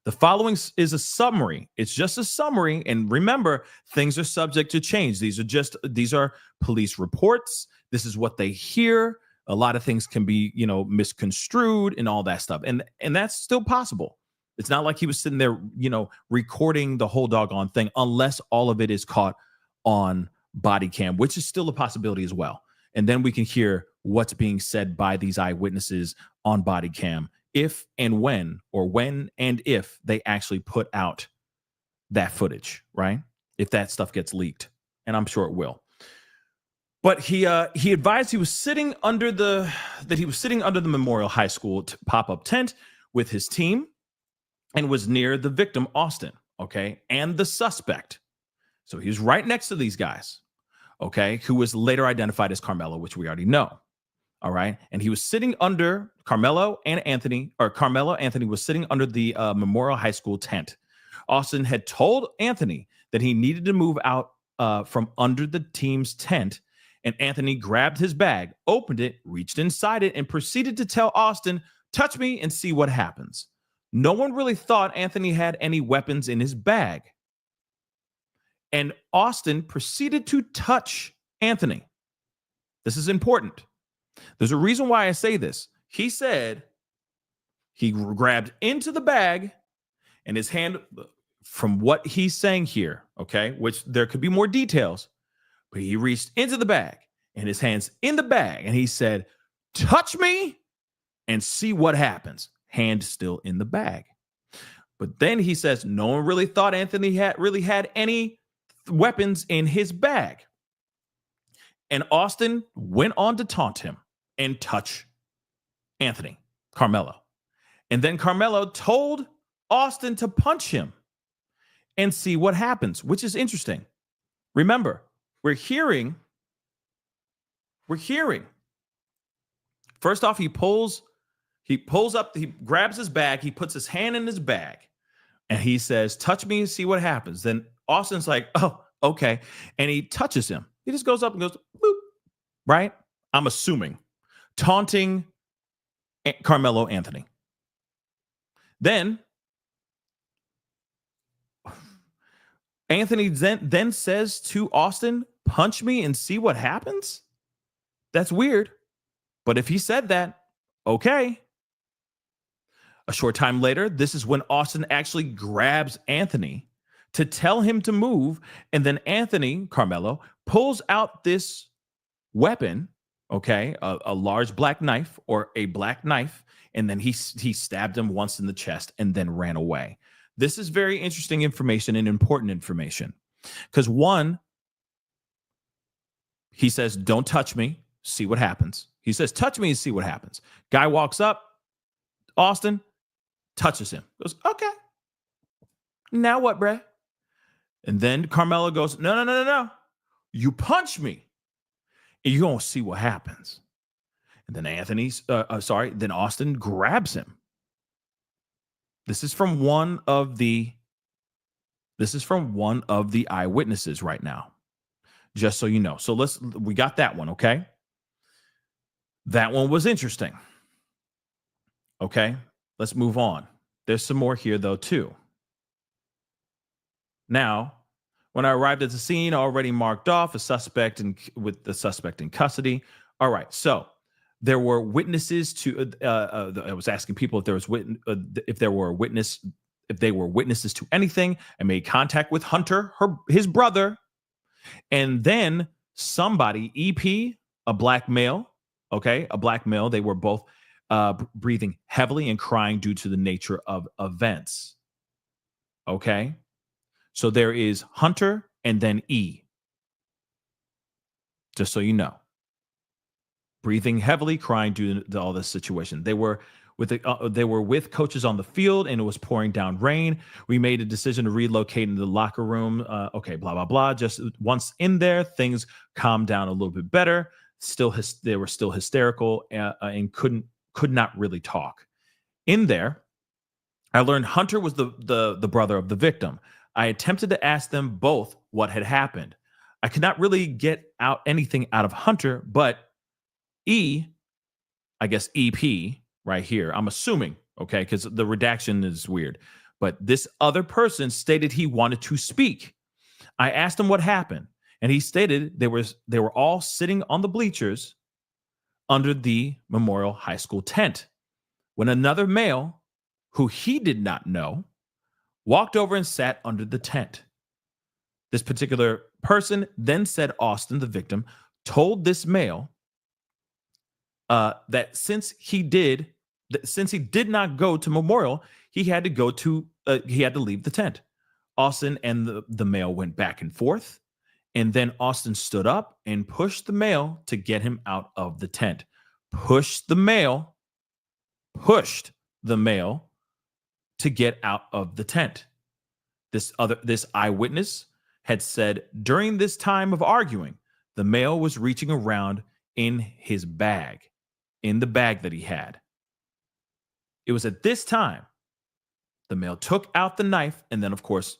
The following is a summary. It's just a summary. And remember, things are subject to change. These are police reports. This is what they hear. A lot of things can be, misconstrued and all that stuff. And that's still possible. It's not like he was sitting there, recording the whole doggone thing, unless all of it is caught on body cam, which is still a possibility as well. And then we can hear what's being said by these eyewitnesses on body cam, if and when, or when and if they actually put out that footage, right? If that stuff gets leaked, and I'm sure it will. But he advised he was sitting under the Memorial High School pop-up tent with his team and was near the victim, Austin, okay, and the suspect. So he was right next to these guys, okay, who was later identified as Karmelo, which we already know, all right? And he was sitting under Karmelo Anthony was sitting under the Memorial High School tent. Austin had told Anthony that he needed to move out from under the team's tent, and Anthony grabbed his bag, opened it, reached inside it, and proceeded to tell Austin, touch me and see what happens. No one really thought Anthony had any weapons in his bag. And Austin proceeded to touch Anthony. This is important. There's a reason why I say this. He said he grabbed into the bag and his hand, from what he's saying here, okay, which there could be more details, but he reached into the bag and his hand's in the bag and he said, touch me and see what happens. Hand still in the bag. But then he says, no one really thought Anthony had any weapons in his bag. And Austin went on to taunt him and touch Anthony, Karmelo. And then Karmelo told Austin to punch him and see what happens, which is interesting. Remember, we're hearing. First off, he pulls up, he grabs his bag, he puts his hand in his bag, and he says, touch me and see what happens. Then Austin's like, oh, okay. And he touches him. He just goes up and goes, boop, right? I'm assuming. Taunting Karmelo Anthony. Then Anthony then says to Austin, punch me and see what happens? That's weird. But if he said that, okay. A short time later, this is when Austin actually grabs Anthony to tell him to move. And then Anthony, Karmelo, pulls out this weapon, okay, a large black knife or a black knife, and then he stabbed him once in the chest and then ran away. This is very interesting information and important information because one, he says, "Don't touch me, see what happens." He says, "Touch me and see what happens." Guy walks up, Austin touches him. Goes, "Okay, now what, bruh?" And then Karmelo goes, "No, no, no, no, no. You punch me, and you're going to see what happens." And then then Austin grabs him. This is from one of the eyewitnesses right now, just so you know. So we got that one, okay? That one was interesting. Okay, let's move on. There's some more here, though, too. Now, when I arrived at the scene, already marked off with the suspect in custody. All right, so there were witnesses to. I was asking people if they were witnesses to anything. I made contact with Hunter, his brother, and then somebody, EP, a black male. Okay, a black male. They were both breathing heavily and crying due to the nature of events. Okay. So there is Hunter and then E. Just so you know. Breathing heavily, crying due to all this situation. They were with coaches on the field and it was pouring down rain. We made a decision to relocate into the locker room. Okay, blah, blah, blah. Just once in there, things calmed down a little bit better. They were still hysterical and could not really talk. In there, I learned Hunter was the brother of the victim. I attempted to ask them both what had happened. I could not really get anything out of Hunter, but E, I guess EP right here, I'm assuming, okay, because the redaction is weird, but this other person stated he wanted to speak. I asked him what happened, and he stated they were all sitting on the bleachers under the Memorial High School tent when another male, who he did not know, walked over and sat under the tent. This particular person then said Austin, the victim, told this male that since he did not go to Memorial, he had to leave the tent. Austin and the male went back and forth, and then Austin stood up and pushed the male to get him out of the tent. Pushed the male to get out of the tent. This eyewitness had said during this time of arguing, the male was reaching around in his bag, in the bag that he had. It was at this time the male took out the knife and then, of course,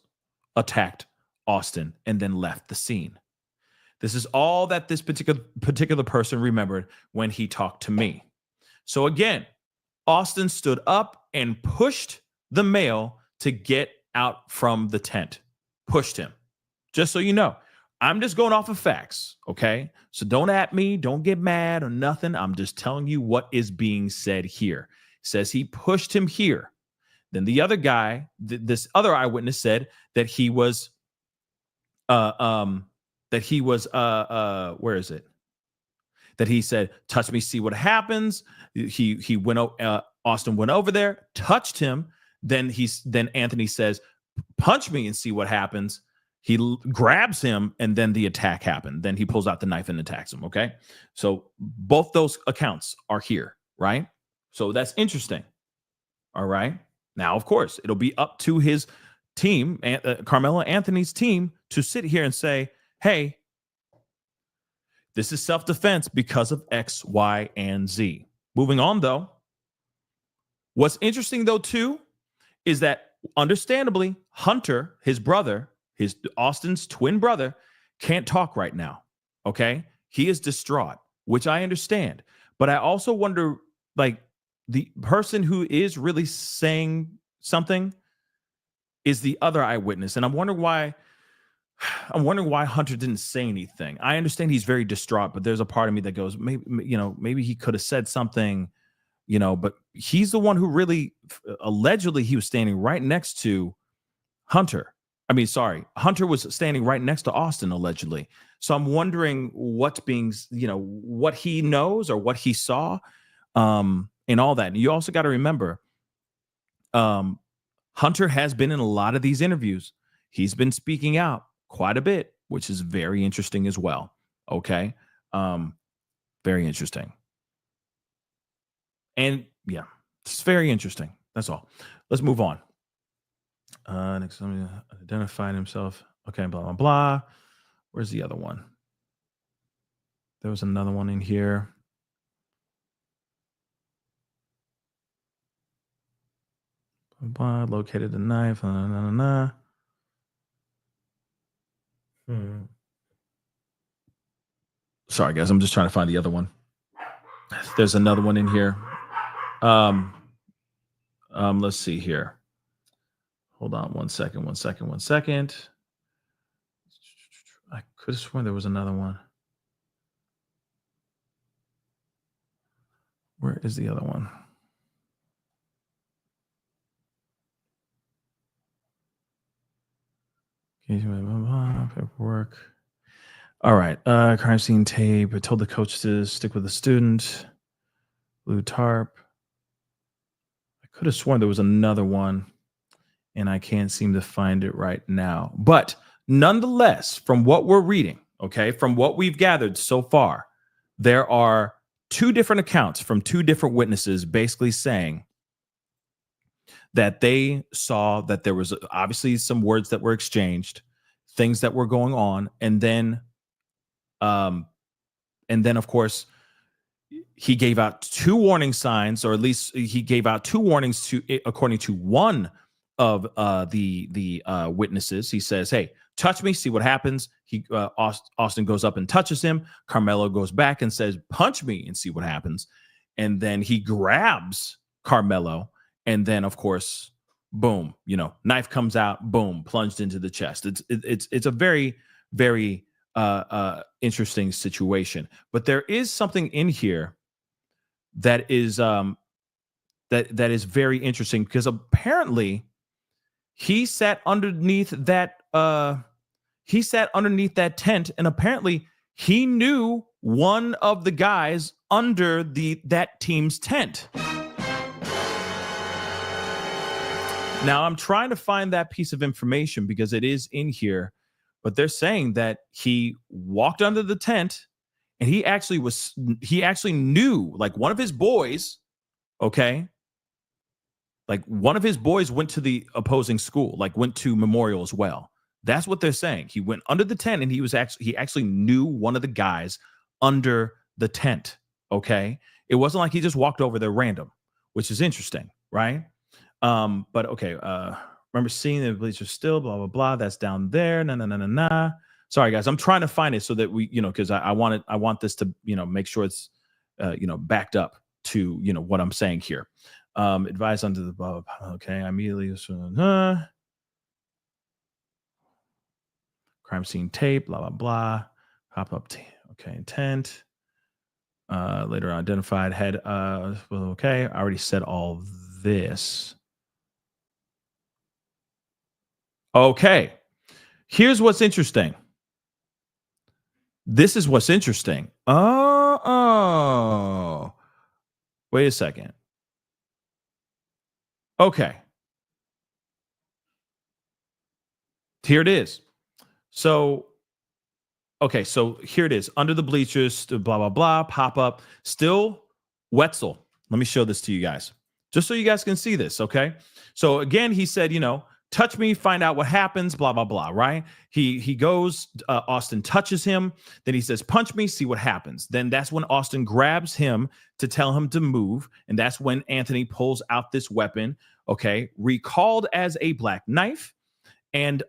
attacked Austin and then left the scene. This is all that this particular person remembered when he talked to me. So again, Austin stood up and pushed the male to get out from the tent. Pushed him. Just so you know, I'm just going off of facts, okay? So don't at me, don't get mad or nothing. I'm just telling you what is being said here. It says he pushed him here. Then the other guy, this other eyewitness said that he was where is it? That he said, touch me, see what happens. He went Austin went over there, touched him. Then Anthony says, punch me and see what happens. He grabs him and then the attack happened. Then he pulls out the knife and attacks him. Okay. So both those accounts are here, right? So that's interesting. All right. Now, of course, it'll be up to his team, Carmelo Anthony's team, to sit here and say, hey, this is self-defense because of X, Y, and Z. Moving on, though. What's interesting, though, too, is that understandably, Hunter, his brother, Austin's twin brother, can't talk right now. Okay? He is distraught, which I understand. But I also wonder, like, the person who is really saying something is the other eyewitness. And I'm wondering why Hunter didn't say anything. I understand he's very distraught, but there's a part of me that goes, maybe he could have said something, but he's the one who really, allegedly, he was standing right next to Hunter. Hunter was standing right next to Austin, allegedly. So I'm wondering what's being, what he knows or what he saw, and all that. And you also got to remember, Hunter has been in a lot of these interviews. He's been speaking out quite a bit, which is very interesting as well. Okay. Very interesting. And yeah, it's very interesting. That's all. Let's move on. Next, somebody identified himself. Okay, blah, blah, blah. Where's the other one? There was another one in here. Blah, located the knife. Sorry, guys. I'm just trying to find the other one. There's another one in here. Let's see here. Hold on one second. I could have sworn there was another one. Where is the other one? Paperwork. All right. Crime scene tape. I told the coach to stick with the student. Blue tarp. I could have sworn there was another one, and I can't seem to find it right now. But nonetheless, from what we're reading, okay, from what we've gathered so far, there are two different accounts from two different witnesses basically saying that they saw that there was obviously some words that were exchanged, things that were going on, and then of course he gave out two warning signs, or at least he gave out two warnings to, according to one of the witnesses. He says, "Hey, touch me, see what happens." Austin goes up and touches him. Karmelo goes back and says, "Punch me and see what happens." And then he grabs Karmelo, and then of course, boom, knife comes out, boom, plunged into the chest. It's a very, very interesting situation. But there is something in here that is that is very interesting, because apparently he sat underneath that tent, and apparently he knew one of the guys under that team's tent. Now I'm trying to find that piece of information because it is in here, but they're saying that he walked under the tent and he actually knew, like, one of his boys, okay? Like, one of his boys went to the opposing school, like went to Memorial as well. That's what they're saying. He went under the tent and he actually knew one of the guys under the tent, okay? It wasn't like he just walked over there random, which is interesting, right? But okay, remember seeing the bleachers still, blah, blah, blah. That's down there. Nah. Sorry, guys. I'm trying to find it so that we, because I want this to, make sure it's, backed up to, what I'm saying here. Advise under the blah, blah. Okay, I immediately crime scene tape, blah, blah, blah. Pop up. Okay, intent. Later identified head. Okay, I already said all this. Okay, here's what's interesting. This is what's interesting. Oh, wait a second. Okay, here it is. So here it is. Under the bleachers, blah, blah, blah, pop up. Still Wetzel. Let me show this to you guys, just so you guys can see this, okay? So again, he said, touch me, find out what happens, blah, blah, blah, right? He goes, Austin touches him. Then he says, punch me, see what happens. Then that's when Austin grabs him to tell him to move. And that's when Anthony pulls out this weapon, okay, recalled as a black knife, and,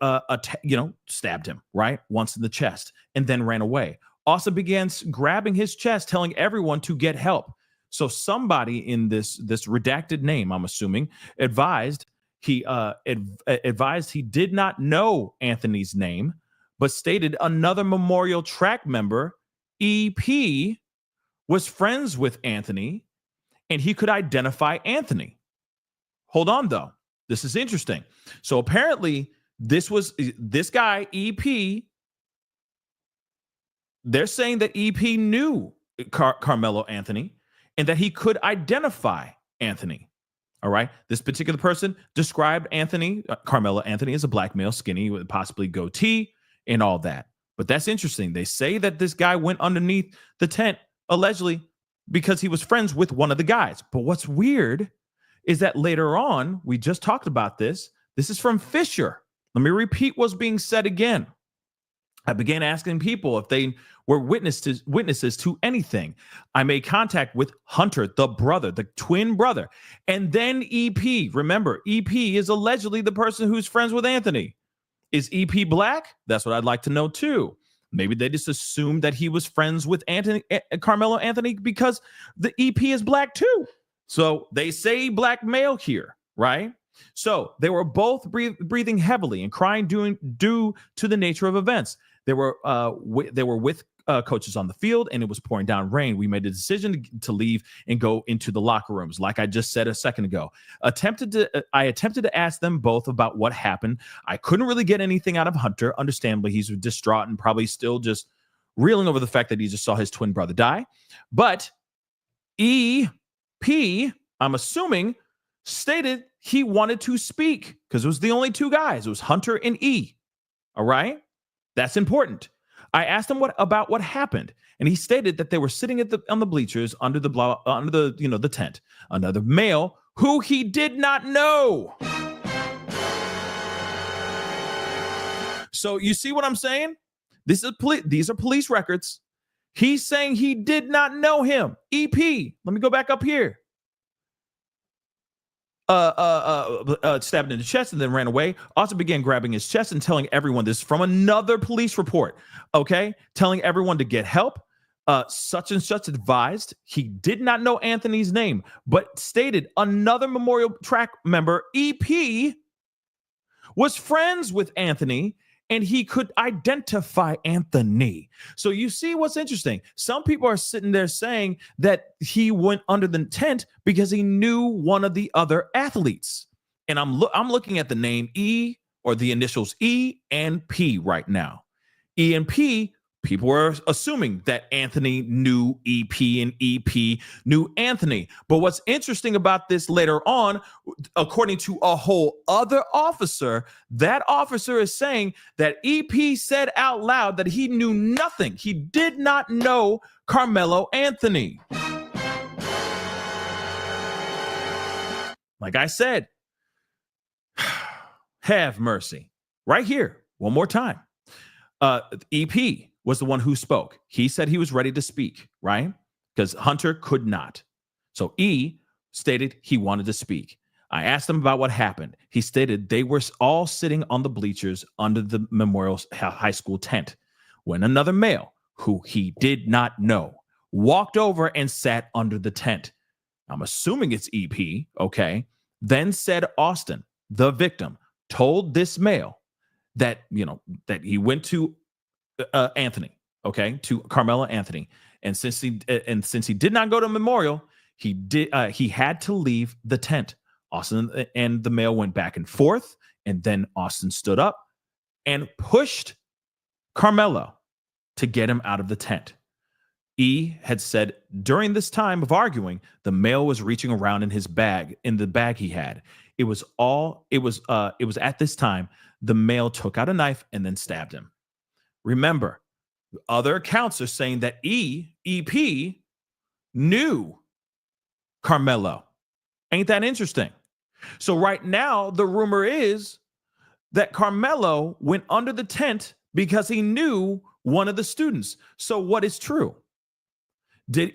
stabbed him, right? Once in the chest, and then ran away. Austin begins grabbing his chest, telling everyone to get help. So somebody in this redacted name, I'm assuming, advised he did not know Anthony's name, but stated another Memorial track member, EP, was friends with Anthony, and he could identify Anthony. Hold on, though. This is interesting. So apparently this guy, EP, they're saying that EP knew Carmelo Anthony and that he could identify Anthony. All right. This particular person described Carmelo Anthony, as a black male, skinny with possibly goatee and all that. But that's interesting. They say that this guy went underneath the tent allegedly because he was friends with one of the guys. But what's weird is that later on, we just talked about this. This is from Fisher. Let me repeat what's being said again. I began asking people if they were witnesses to anything. I made contact with Hunter, the brother, the twin brother, and then EP. Remember, EP is allegedly the person who's friends with Anthony. Is EP black? That's what I'd like to know too. Maybe they just assumed that he was friends with Carmelo Anthony because the EP is black too. So they say black male here, right? So they were both breathing heavily and crying due to the nature of events. They were with coaches on the field, and it was pouring down rain. We made a decision to leave and go into the locker rooms, like I just said a second ago. I attempted to ask them both about what happened. I couldn't really get anything out of Hunter. Understandably, he's distraught and probably still just reeling over the fact that he just saw his twin brother die. But EP, I'm assuming, stated he wanted to speak because it was the only two guys. It was Hunter and E. All right? That's important. I asked him about what happened, and he stated that they were sitting on the bleachers under the tent. Another male who he did not know. So you see what I'm saying? These are police records. He's saying he did not know him. EP. Let me go back up here. Stabbed in the chest and then ran away. Also began grabbing his chest and telling everyone this from another police report. Okay, telling everyone to get help. Such and such advised he did not know Anthony's name, but stated another Memorial Track member, EP, was friends with Anthony and he could identify Anthony. So you see what's interesting. Some people are sitting there saying that he went under the tent because he knew one of the other athletes. And I'm looking at the name E, or the initials E and P right now. E and P, people were assuming that Anthony knew EP and EP knew Anthony. But what's interesting about this later on, according to a whole other officer, that officer is saying that EP said out loud that he knew nothing. He did not know Carmelo Anthony. Like I said, have mercy. Right here, one more time. EP was the one who spoke. He said he was ready to speak, right? Because Hunter could not. So E stated he wanted to speak. I asked him about what happened. He stated they were all sitting on the bleachers under the Memorial High School tent when another male, who he did not know, walked over and sat under the tent. I'm assuming it's EP, okay? Then said Austin, the victim, told this male that, that he went to Anthony, okay, to Carmelo Anthony, and since he did not go to Memorial, he had to leave the tent. Austin and the male went back and forth, and then Austin stood up and pushed Carmelo to get him out of the tent. E had said during this time of arguing, the male was reaching around in the bag he had. It was at this time the male took out a knife and then stabbed him. Remember, other accounts are saying that EP knew Carmelo. Ain't that interesting? So right now, the rumor is that Carmelo went under the tent because he knew one of the students. So what is true? Did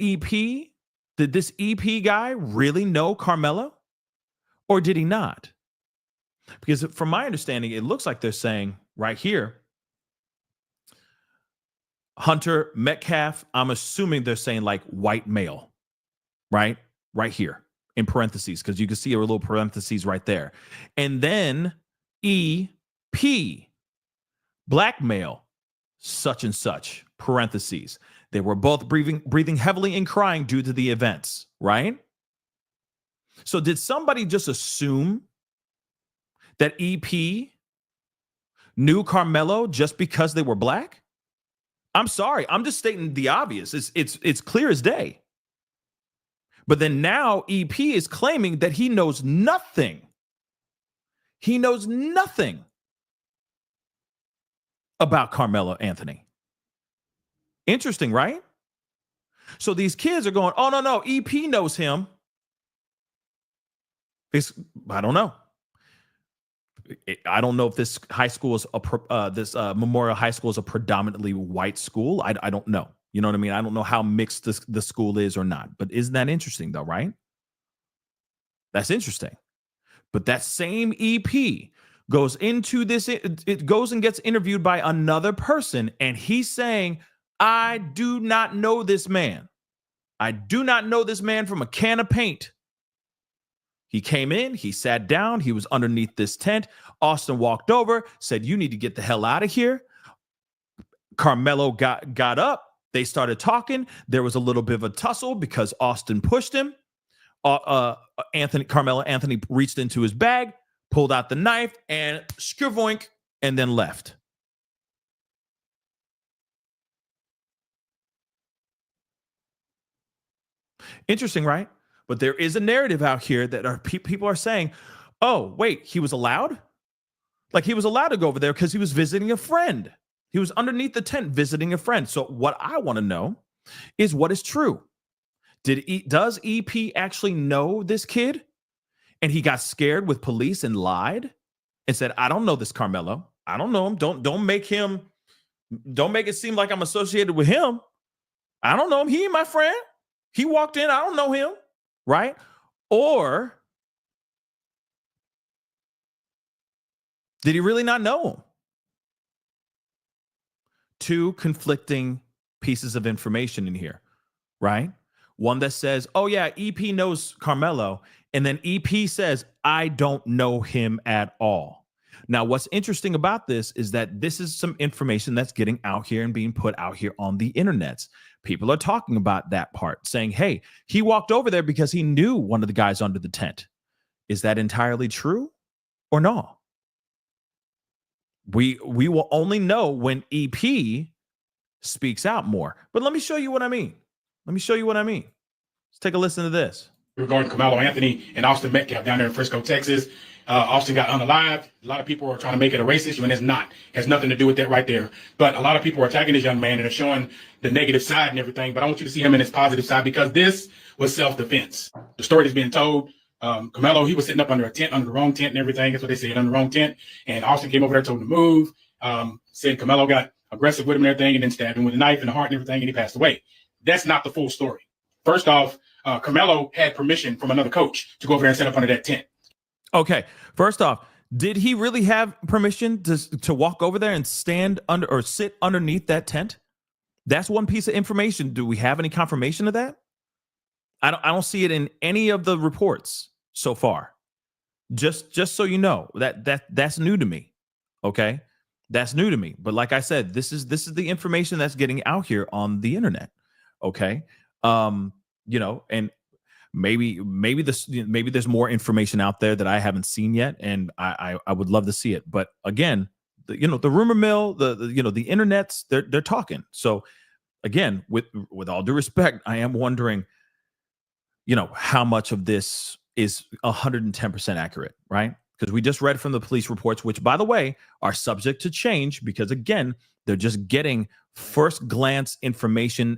this EP guy really know Carmelo? Or did he not? Because from my understanding, it looks like they're saying right here, Hunter, Metcalf, I'm assuming they're saying like white male, right? Right here in parentheses, because you can see a little parentheses right there. And then EP, black male, such and such, parentheses. They were both breathing heavily and crying due to the events, right? So did somebody just assume that EP knew Carmelo just because they were black? I'm sorry. I'm just stating the obvious. It's clear as day. But then now EP is claiming that he knows nothing. He knows nothing about Karmelo Anthony. Interesting, right? So these kids are going, oh, no, EP knows him. I don't know. I don't know if this high school is Memorial High School is a predominantly white school. I don't know. You know what I mean? I don't know how mixed the school is or not. But isn't that interesting, though, right? That's interesting. But that same EP goes into this. It goes and gets interviewed by another person, and he's saying, I do not know this man. I do not know this man from a can of paint. He came in, he sat down, he was underneath this tent. Austin walked over, said, you need to get the hell out of here. Karmelo got up. They started talking. There was a little bit of a tussle because Austin pushed him. Karmelo Anthony reached into his bag, pulled out the knife, and skirvoink, and then left. Interesting, right? But there is a narrative out here that people are saying, oh, wait, he was allowed? Like he was allowed to go over there because he was visiting a friend. He was underneath the tent visiting a friend. So what I want to know is what is true. Does EP actually know this kid? And he got scared with police and lied and said, I don't know this Karmelo. I don't know him. Don't make it seem like I'm associated with him. I don't know him. He ain't my friend. He walked in. I don't know him. Right? Or did he really not know him? Two conflicting pieces of information in here, right? One that says, oh yeah, EP knows Karmelo. And then EP says, I don't know him at all. Now, what's interesting about this is that this is some information that's getting out here and being put out here on the internet. People are talking about that part, saying, hey, he walked over there because he knew one of the guys under the tent. Is that entirely true or no? We will only know when EP speaks out more. But let me show you what I mean. Let's take a listen to this. Regarding Karmelo Anthony and Austin Metcalf down there in Frisco, Texas. Austin got unalived. A lot of people are trying to make it a race issue, and it's not. It has nothing to do with that right there. But a lot of people are attacking this young man and are showing the negative side and everything. But I want you to see him in his positive side because this was self-defense. The story that's being told, Karmelo, he was sitting up under a tent, under the wrong tent and everything. That's what they said, under the wrong tent. And Austin came over there, told him to move. Said Karmelo got aggressive with him and everything, and then stabbed him with a knife in the heart and everything, and he passed away. That's not the full story. First off, Karmelo had permission from another coach to go over there and set up under that tent. Okay. First off, did he really have permission to walk over there and stand under or sit underneath that tent? That's one piece of information. Do we have any confirmation of that? I don't see it in any of the reports so far. Just so you know, that's new to me. Okay? That's new to me. But like I said, this is the information that's getting out here on the internet. Okay? And maybe there's more information out there that I haven't seen yet, and I would love to see it. But again, the rumor mill, the internets, they're talking. So again, with all due respect, I am wondering, how much of this is 110% accurate, right? Because we just read from the police reports, which, by the way, are subject to change because, again, they're just getting first glance information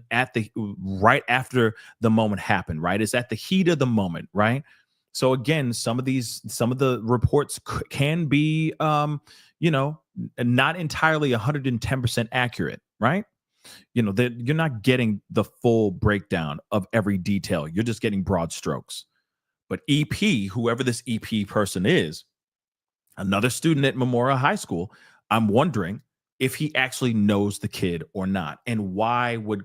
right after the moment happened, right? It's at the heat of the moment, right? So again, some of the reports can be, not entirely 110% accurate, right? You're not getting the full breakdown of every detail. You're just getting broad strokes. But EP, whoever this EP person is, another student at Memorial High School, I'm wondering if he actually knows the kid or not. And why would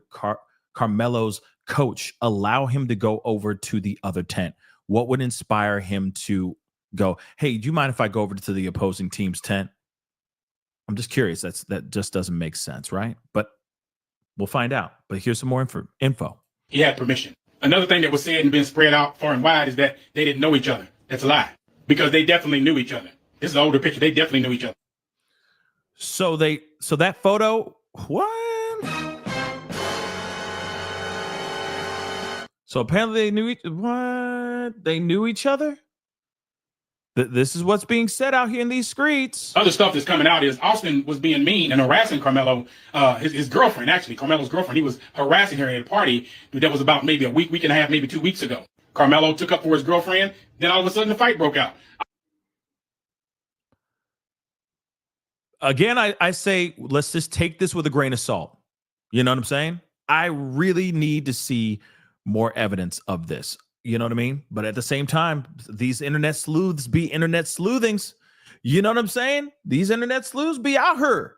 Karmelo's coach allow him to go over to the other tent? What would inspire him to go, hey, do you mind if I go over to the opposing team's tent? I'm just curious. That just doesn't make sense, right? But we'll find out. But here's some more info. He had permission. Another thing that was said and been spread out far and wide is that they didn't know each other. That's a lie. Because they definitely knew each other. This is an older picture. They definitely knew each other. So that photo, what? So apparently they knew what? They knew each other? This is what's being said out here in these streets. Other stuff that's coming out is Austin was being mean and harassing Karmelo, his girlfriend, actually, Carmelo's girlfriend. He was harassing her at a party that was about maybe a week and a half, maybe 2 weeks ago. Karmelo took up for his girlfriend. Then all of a sudden the fight broke out. Again, I say, let's just take this with a grain of salt. You know what I'm saying? I really need to see more evidence of this. You know what I mean? But at the same time, these internet sleuths be internet sleuthings. You know what I'm saying? These internet sleuths be out here.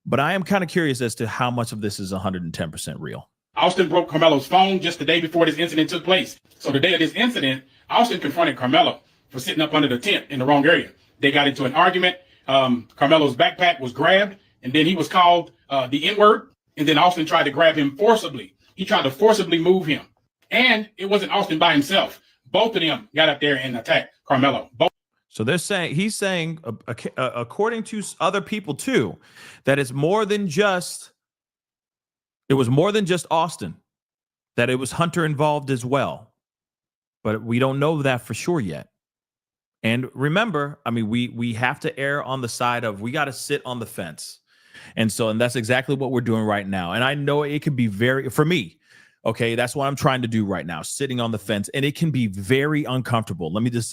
But I am kind of curious as to how much of this is 110% real. Austin broke Carmelo's phone just the day before this incident took place. So the day of this incident, Austin confronted Karmelo for sitting up under the tent in the wrong area. They got into an argument. Carmelo's backpack was grabbed, and then he was called the N-word. And then Austin tried to grab him forcibly. He tried to forcibly move him. And it wasn't Austin by himself. Both of them got up there and attacked Karmelo. So he's saying, according to other people too, that it was more than just Austin, that it was Hunter involved as well. But we don't know that for sure yet. And remember, I mean, we have to err on the side of, we got to sit on the fence. And that's exactly what we're doing right now. And I know it could be for me, okay, that's what I'm trying to do right now, sitting on the fence. And it can be very uncomfortable. Let me just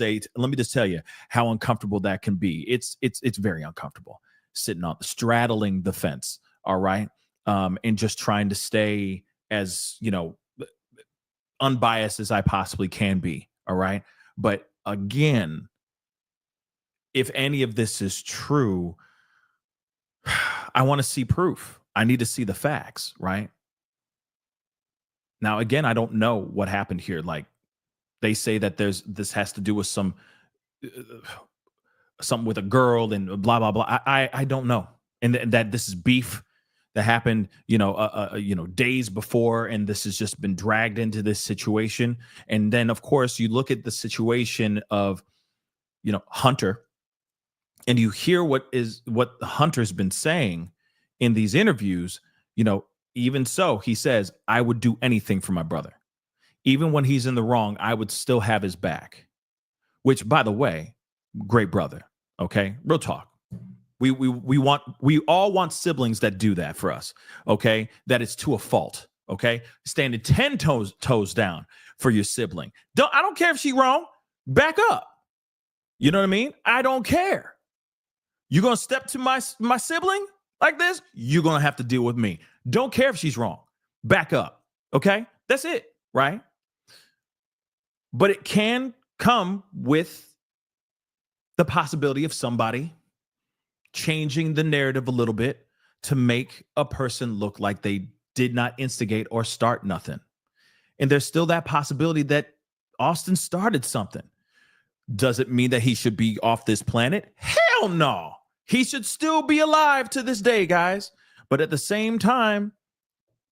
tell you how uncomfortable that can be. It's very uncomfortable straddling the fence. All right. And just trying to stay as, unbiased as I possibly can be. All right. But again, if any of this is true, I want to see proof. I need to see the facts, right? Now, again, I don't know what happened here. Like, they say that this has to do with something with a girl and blah blah blah. I don't know, and that this is beef that happened, days before, and this has just been dragged into this situation. And then, of course, you look at the situation of, Hunter, and you hear what Hunter's been saying in these interviews. Even so, he says, I would do anything for my brother. Even when he's in the wrong, I would still have his back. Which, by the way, great brother. Okay, real talk. We all want siblings that do that for us. Okay, that it's to a fault. Okay, standing 10 toes down for your sibling. I don't care if she's wrong. Back up. You know what I mean? I don't care. You're gonna step to my sibling like this, you're gonna have to deal with me. Don't care if she's wrong. Back up. Okay? That's it, right? But it can come with the possibility of somebody changing the narrative a little bit to make a person look like they did not instigate or start nothing. And there's still that possibility that Austin started something. Does it mean that he should be off this planet? Hell no. He should still be alive to this day, guys. But at the same time,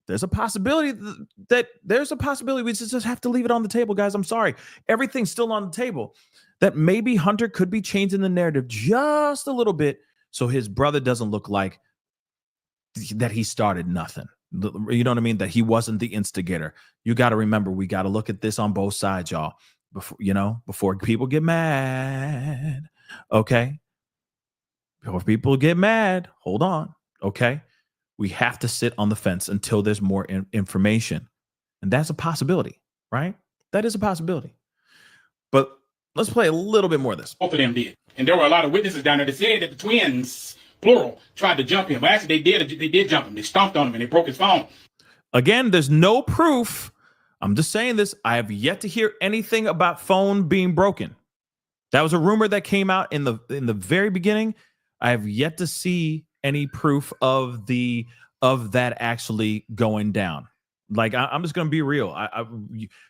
there's a possibility we just have to leave it on the table, guys. I'm sorry. Everything's still on the table. That maybe Hunter could be changing the narrative just a little bit so his brother doesn't look like that he started nothing. You know what I mean? That he wasn't the instigator. You got to remember, we got to look at this on both sides, y'all. Before people get mad. Okay? Before people get mad, hold on. Okay? We have to sit on the fence until there's more information. And that's a possibility, right? That is a possibility. But let's play a little bit more of this. Both of them did. And there were a lot of witnesses down there that said that the twins, plural, tried to jump him. But actually, they did jump him. They stomped on him and they broke his phone. Again, there's no proof. I'm just saying this. I have yet to hear anything about phone being broken. That was a rumor that came out in the very beginning. I have yet to see any proof of that actually going down. Like, I'm just going to be real.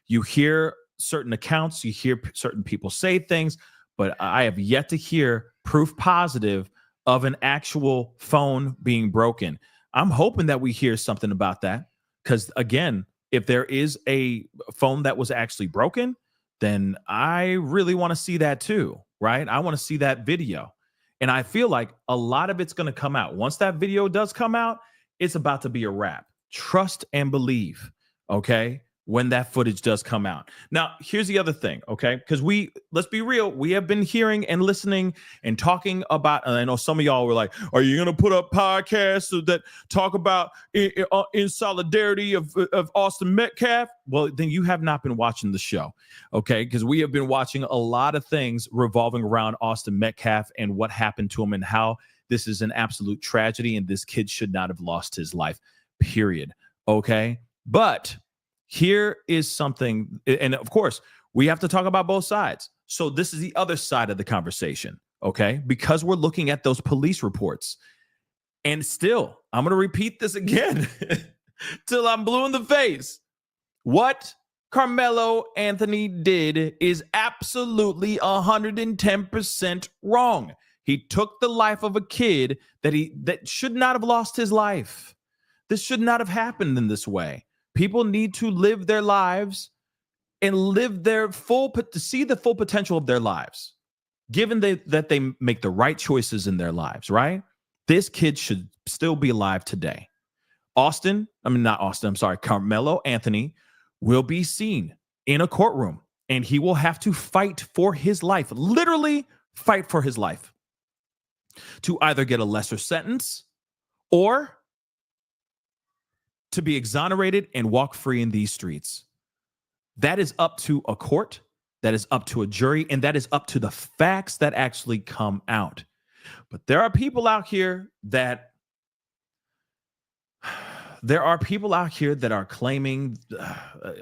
You hear certain accounts, you hear certain people say things, but I have yet to hear proof positive of an actual phone being broken. I'm hoping that we hear something about that, because again, if there is a phone that was actually broken, then I really want to see that too, right? I want to see that video. And I feel like a lot of it's going to come out. Once that video does come out, it's about to be a wrap. Trust and believe, okay? when that footage does come out. Now, here's the other thing, okay? Because let's be real, we have been hearing and listening and talking about, and I know some of y'all were like, are you going to put up podcasts that talk about in solidarity of Austin Metcalf? Well, then you have not been watching the show, okay? Because we have been watching a lot of things revolving around Austin Metcalf and what happened to him and how this is an absolute tragedy and this kid should not have lost his life, period, okay? But here is something, and of course, we have to talk about both sides. So this is the other side of the conversation, okay? Because we're looking at those police reports. And still, I'm going to repeat this again till I'm blue in the face. What Karmelo Anthony did is absolutely 110% wrong. He took the life of a kid that should not have lost his life. This should not have happened in this way. People need to live their lives and live their to see the full potential of their lives, given that they make the right choices in their lives, right? This kid should still be alive today. Karmelo Anthony will be seen in a courtroom, and he will have to fight for his life, literally fight for his life, to either get a lesser sentence or to be exonerated and walk free in these streets. That is up to a court, that is up to a jury, and that is up to the facts that actually come out. But there are people out here that are claiming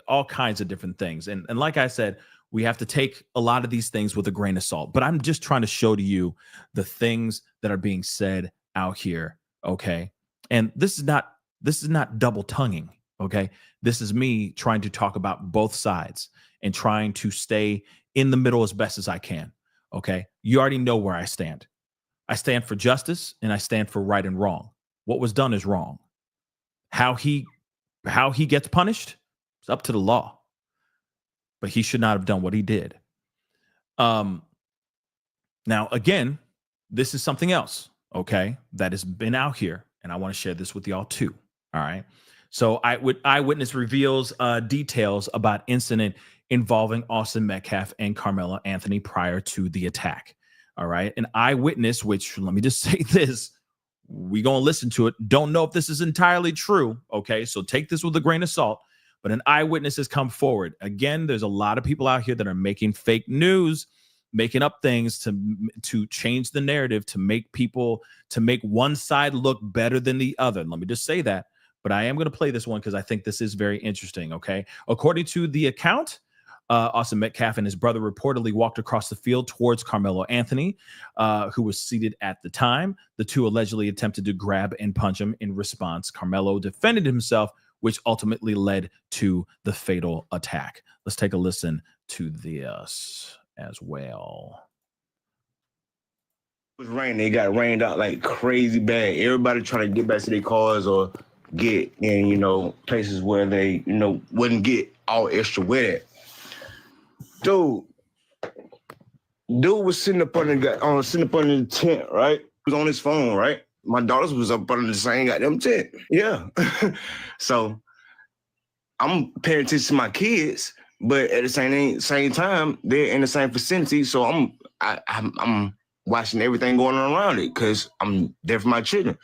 all kinds of different things. And like I said, we have to take a lot of these things with a grain of salt. But I'm just trying to show to you the things that are being said out here, okay? And this is not double tonguing, okay? This is me trying to talk about both sides and trying to stay in the middle as best as I can, okay? You already know where I stand. I stand for justice and I stand for right and wrong. What was done is wrong. How he gets punished is up to the law. But he should not have done what he did. Now, again, this is something else, okay, that has been out here, and I want to share this with y'all too. All right. So Eyewitness reveals details about incident involving Austin Metcalf and Karmelo Anthony prior to the attack. All right. An eyewitness, which let me just say this, we're going to listen to it. Don't know if this is entirely true. Okay. So take this with a grain of salt, but an eyewitness has come forward. Again, there's a lot of people out here that are making fake news, making up things to change the narrative, to make one side look better than the other. Let me just say that. But I am going to play this one because I think this is very interesting, okay? According to the account, Austin Metcalf and his brother reportedly walked across the field towards Karmelo Anthony, who was seated at the time. The two allegedly attempted to grab and punch him. In response, Karmelo defended himself, which ultimately led to the fatal attack. Let's take a listen to this as well. It was raining. It got rained out like crazy bad. Everybody trying to get back to their cars or get in, places where they, wouldn't get all extra wet. Dude was sitting up under the tent, right? He was on his phone, right? My daughters was up under the same goddamn tent. Yeah. So I'm paying attention to my kids, but at the same time, they're in the same vicinity. So I'm watching everything going on around it because I'm there for my children.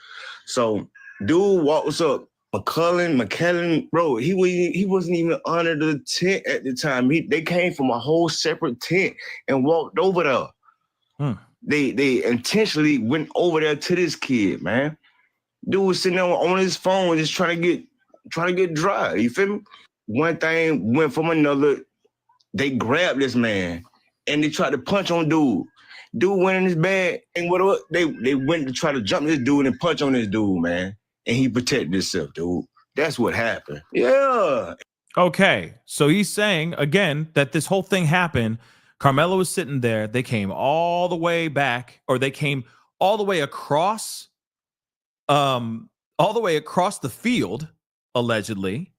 So dude walks up, McKellen, bro, he wasn't even under the tent at the time. They came from a whole separate tent and walked over there. They intentionally went over there to this kid, man. Dude was sitting there on his phone just trying to get dry. You feel me? One thing went from another. They grabbed this man and they tried to punch on dude. Dude went in his bag and what they went to try to jump this dude and punch on this dude, man. And he protected himself, dude. That's what happened. Yeah. Okay. So he's saying, again, that this whole thing happened. Karmelo was sitting there. They came all the way back, or they came all the way across the field, allegedly.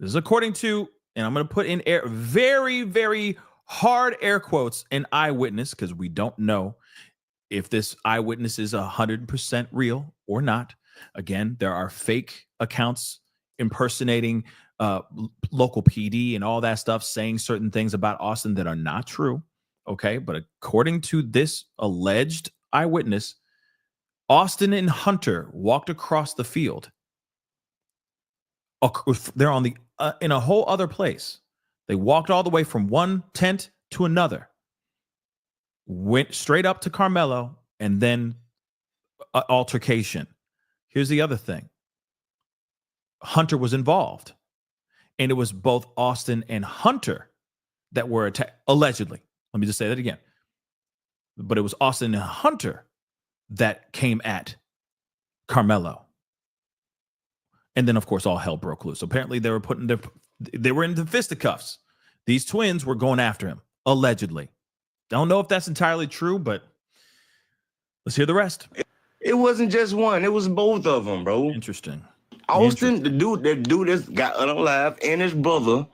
This is according to, and I'm going to put in very, very hard air quotes, an eyewitness, because we don't know if this eyewitness is 100% real or not. Again, there are fake accounts impersonating local PD and all that stuff saying certain things about Austin that are not true. Okay. But according to this alleged eyewitness, Austin and Hunter walked across the field. They're on the in a whole other place. They walked all the way from one tent to another, went straight up to Karmelo, and then altercation. Here's the other thing. Hunter was involved, and it was both Austin and Hunter that were attacked, allegedly. Let me just say that again. But it was Austin and Hunter that came at Karmelo. And then, of course, all hell broke loose. Apparently, they were in the fisticuffs. These twins were going after him, allegedly. Don't know if that's entirely true, but let's hear the rest. It wasn't just one. It was both of them, bro. Interesting. Austin, the dude that got unalive, and his brother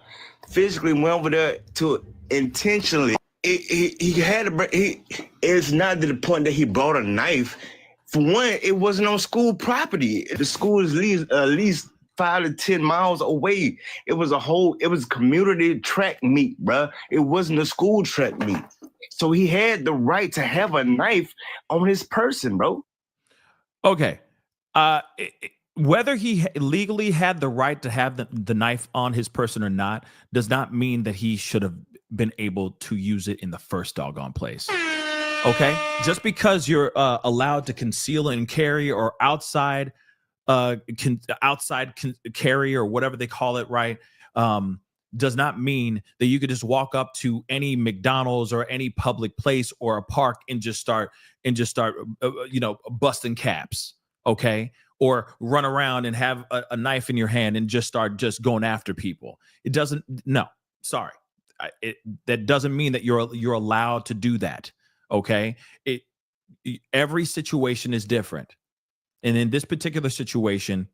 physically went over there to intentionally. It's not to the point that he brought a knife. For one, it wasn't on school property. The school is at least 5 to 10 miles away. It was community track meet, bro. It wasn't a school track meet. So he had the right to have a knife on his person, bro. Okay. Whether he legally had the right to have the knife on his person or not does not mean that he should have been able to use it in the first doggone place. Okay? Just because you're allowed to conceal and carry or outside carry or whatever they call it, right? Does not mean that you could just walk up to any McDonald's or any public place or a park and just start busting caps, okay? Or run around and have a knife in your hand and just start going after people. It doesn't. No, sorry. That doesn't mean that you're allowed to do that. Okay. Every situation is different. And in this particular situation,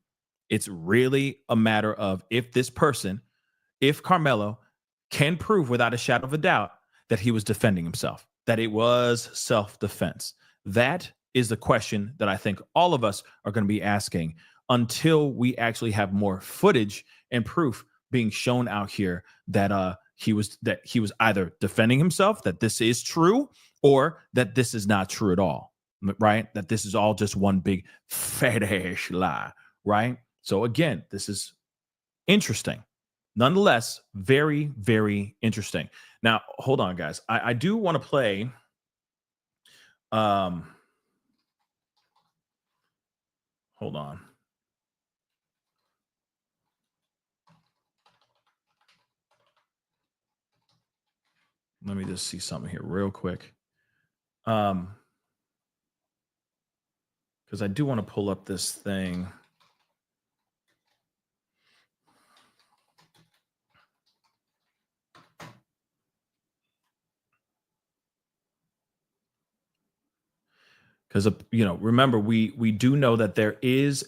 it's really a matter of if Karmelo can prove without a shadow of a doubt that he was defending himself, that it was self-defense. That is the question that I think all of us are going to be asking until we actually have more footage and proof being shown out here that he was either defending himself, that this is true, or that this is not true at all, right? That this is all just one big fat ass lie, right? So again, this is interesting. Nonetheless, very, very interesting. Now, hold on, guys. I do want to play hold on. Let me just see something here real quick. Because I do want to pull up this thing. Because remember, we do know that there is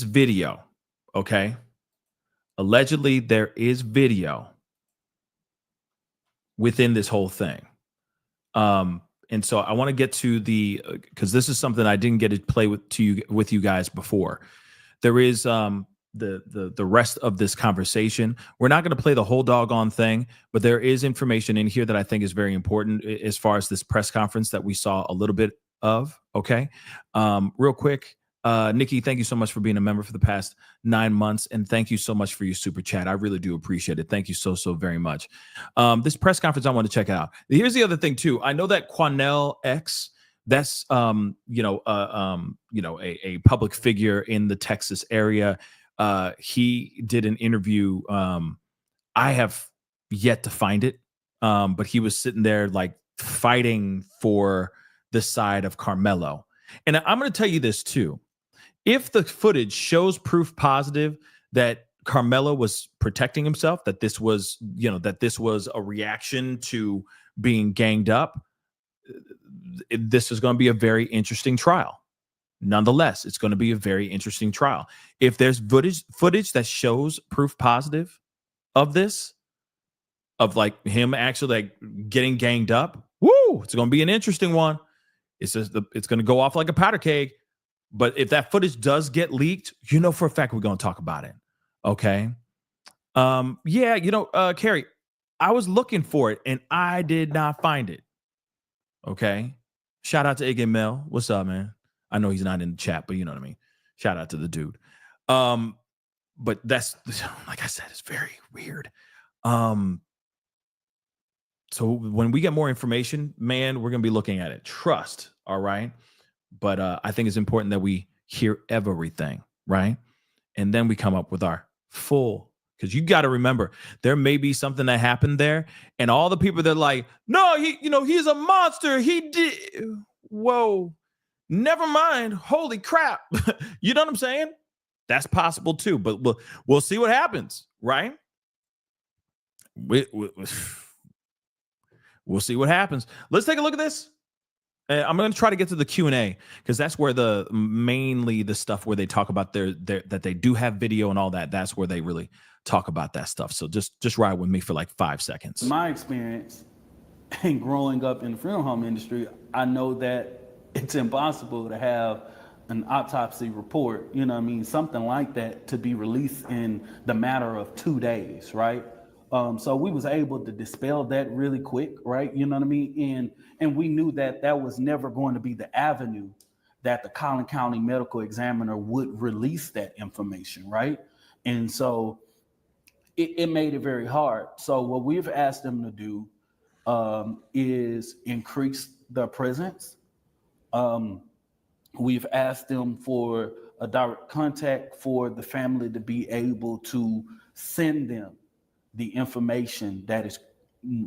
video, okay? Allegedly, there is video within this whole thing. And so I want to get to because this is something I didn't get to play with you guys before. There is the rest of this conversation. We're not going to play the whole doggone thing, but there is information in here that I think is very important as far as this press conference that we saw a little bit of. Okay. Real quick. Nikki, thank you so much for being a member for the past 9 months. And thank you so much for your super chat. I really do appreciate it. Thank you so very much. This press conference, I want to check it out. Here's the other thing too. I know that Quanell X, that's, a public figure in the Texas area. He did an interview. I have yet to find it. But he was sitting there like fighting for the side of Karmelo. And I'm going to tell you this too. If the footage shows proof positive that Karmelo was protecting himself, that this was a reaction to being ganged up, this is going to be a very interesting trial. Nonetheless, it's going to be a very interesting trial. If there's footage that shows proof positive of this, of like him actually like getting ganged up, woo, it's going to be an interesting one. It's just it's going to go off like a powder keg. But if that footage does get leaked, for a fact we're going to talk about it. Okay. Yeah, Carrie, I was looking for it and I did not find it. Okay. Shout out to Iggy Mel. What's up, man? I know he's not in the chat, but you know what I mean. Shout out to the dude. But that's, like I said, it's very weird. So when we get more information, man, we're going to be looking at it. Trust. All right. But I think it's important that we hear everything, right? And then we come up with our full, because you got to remember, there may be something that happened there. And all the people that are like, no, he's a monster. He did. Whoa, never mind. Holy crap. You know what I'm saying? That's possible too. But we'll see what happens, right? We'll see what happens. Let's take a look at this. I'm going to try to get to the Q&A because that's where mainly the stuff where they talk about that they do have video and all that. That's where they really talk about that stuff. So just ride with me for like 5 seconds. My experience in growing up in the funeral home industry, I know that it's impossible to have an autopsy report, you know what I mean, something like that to be released in the matter of 2 days, right? So we was able to dispel that really quick, right? You know what I mean? And we knew that was never going to be the avenue that the Collin County Medical Examiner would release that information, right? And so it made it very hard. So what we've asked them to do is increase their presence. We've asked them for a direct contact for the family to be able to send them the information that is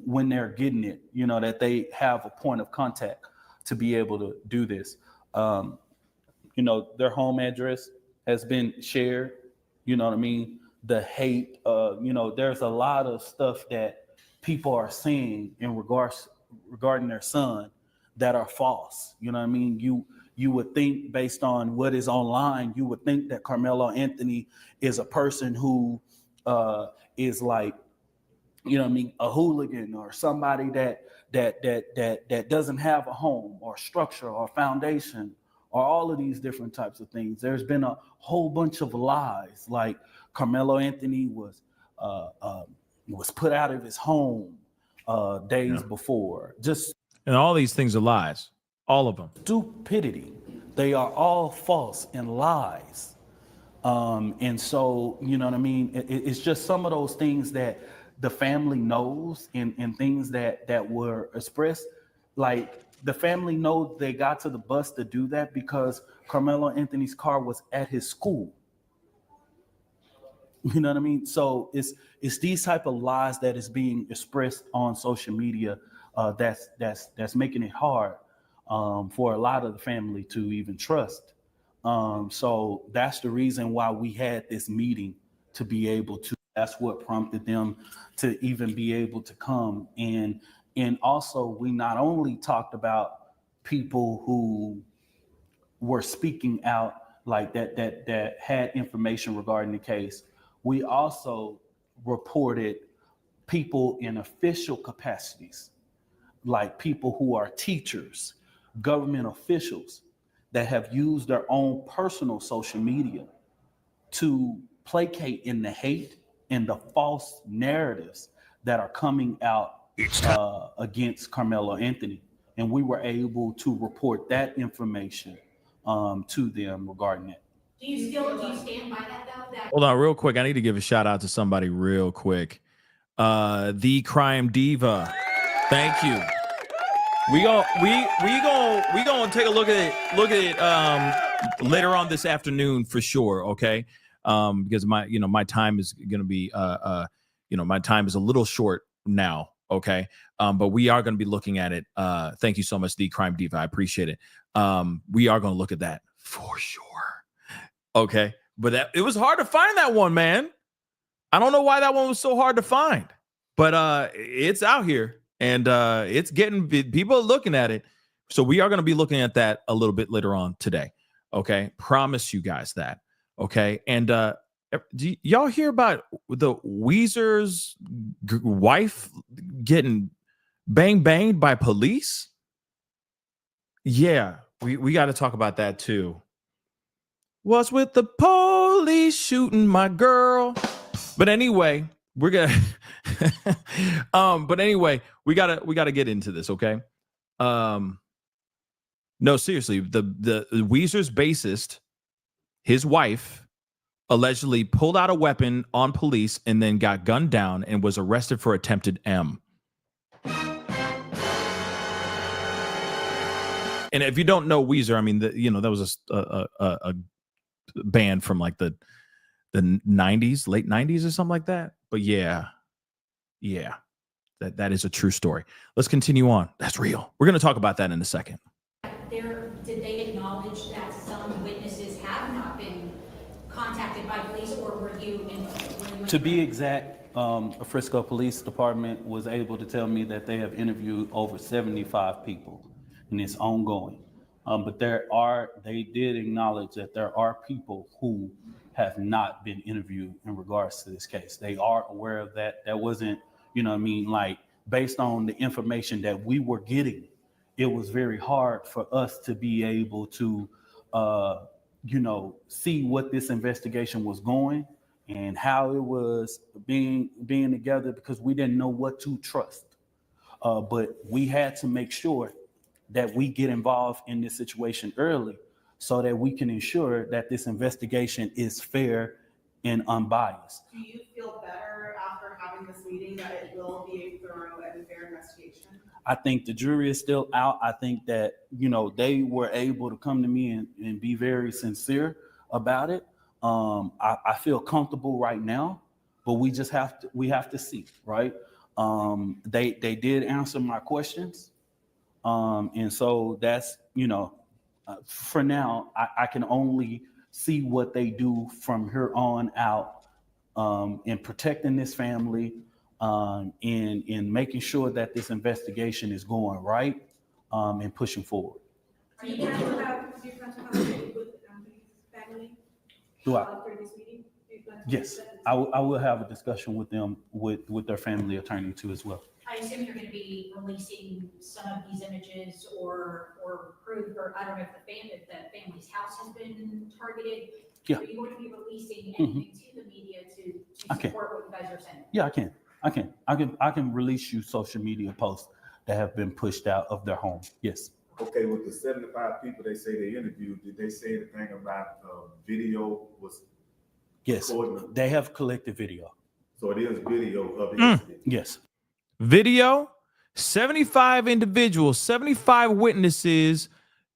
when they're getting it, that they have a point of contact to be able to do this. Their home address has been shared, you know what I mean? The hate, there's a lot of stuff that people are saying regarding their son that are false. You know what I mean? You would think based on what is online, you would think that Karmelo Anthony is a person who is like, you know what I mean, a hooligan or somebody that doesn't have a home or structure or foundation or all of these different types of things. There's been a whole bunch of lies, like Karmelo Anthony was put out of his home days before. And all these things are lies, all of them. Stupidity. They are all false and lies. And so, you know what I mean? It's just some of those things that the family knows and things that were expressed. Like the family know they got to the bus to do that because Karmelo Anthony's car was at his school. You know what I mean? So it's these type of lies that is being expressed on social media that's making it hard for a lot of the family to even trust. So that's the reason why we had this meeting, to be able to. That's what prompted them to even be able to come. And also we not only talked about people who were speaking out like that had information regarding the case. We also reported people in official capacities, like people who are teachers, government officials that have used their own personal social media to placate in the hate and the false narratives that are coming out against Karmelo Anthony. And we were able to report that information to them regarding it. Do you stand by that though? Hold on real quick. I need to give a shout out to somebody real quick. The Crime Diva. Thank you. We gonna take a look at it later on this afternoon for sure, okay? Because my time is gonna be my time is a little short now, okay? But we are gonna be looking at it. Thank you so much, The Crime Diva. I appreciate it. We are gonna look at that for sure. Okay. But it was hard to find that one, man. I don't know why that one was so hard to find, but it's out here. And it's getting, people are looking at it. So we are going to be looking at that a little bit later on today. Okay. Promise you guys that. Okay. And do y'all hear about the Weezer's wife getting banged by police? Yeah. We got to talk about that too. What's with the police shooting my girl? But anyway, we're gonna but anyway, we gotta get into this, okay? No, seriously, the Weezer's bassist, his wife allegedly pulled out a weapon on police and then got gunned down and was arrested for attempted M. And if you don't know Weezer, I mean, that was a band from like the 90s, late 90s or something like that. But yeah, that is a true story. Let's continue on. That's real. We're going to talk about that in a second. Did they acknowledge that some witnesses have not been contacted by police, or were you in? To be exact, Frisco Police Department was able to tell me that they have interviewed over 75 people, and it's ongoing. But they did acknowledge that there are people who have not been interviewed in regards to this case. They are aware of that. That wasn't, like based on the information that we were getting, it was very hard for us to be able to, see what this investigation was going and how it was being together, because we didn't know what to trust. But we had to make sure that we get involved in this situation early so that we can ensure that this investigation is fair and unbiased. Do you feel better after having this meeting that it will be a thorough and fair investigation? I think the jury is still out. I think that, they were able to come to me and be very sincere about it. I feel comfortable right now, but we have to see, right? They did answer my questions. And so that's, for now, I can only see what they do from here on out, in protecting this family, in making sure that this investigation is going right, and pushing forward. Are you going to have your conversation with the family? Do I? After this meeting? Yes, I will have a discussion with them, with their family attorney too as well. I assume you're going to be releasing some of these images or proof, or I don't know if the family's house has been targeted. Yeah. Are you going to be releasing anything to the media to support what you guys are saying? Yeah, I can release you social media posts that have been pushed out of their home. Yes. Okay, with the 75 people they say they interviewed, did they say anything about video was? Yes, recording? they have collected video. So it is video of the incident. Yes. Video, 75 individuals, 75 witnesses.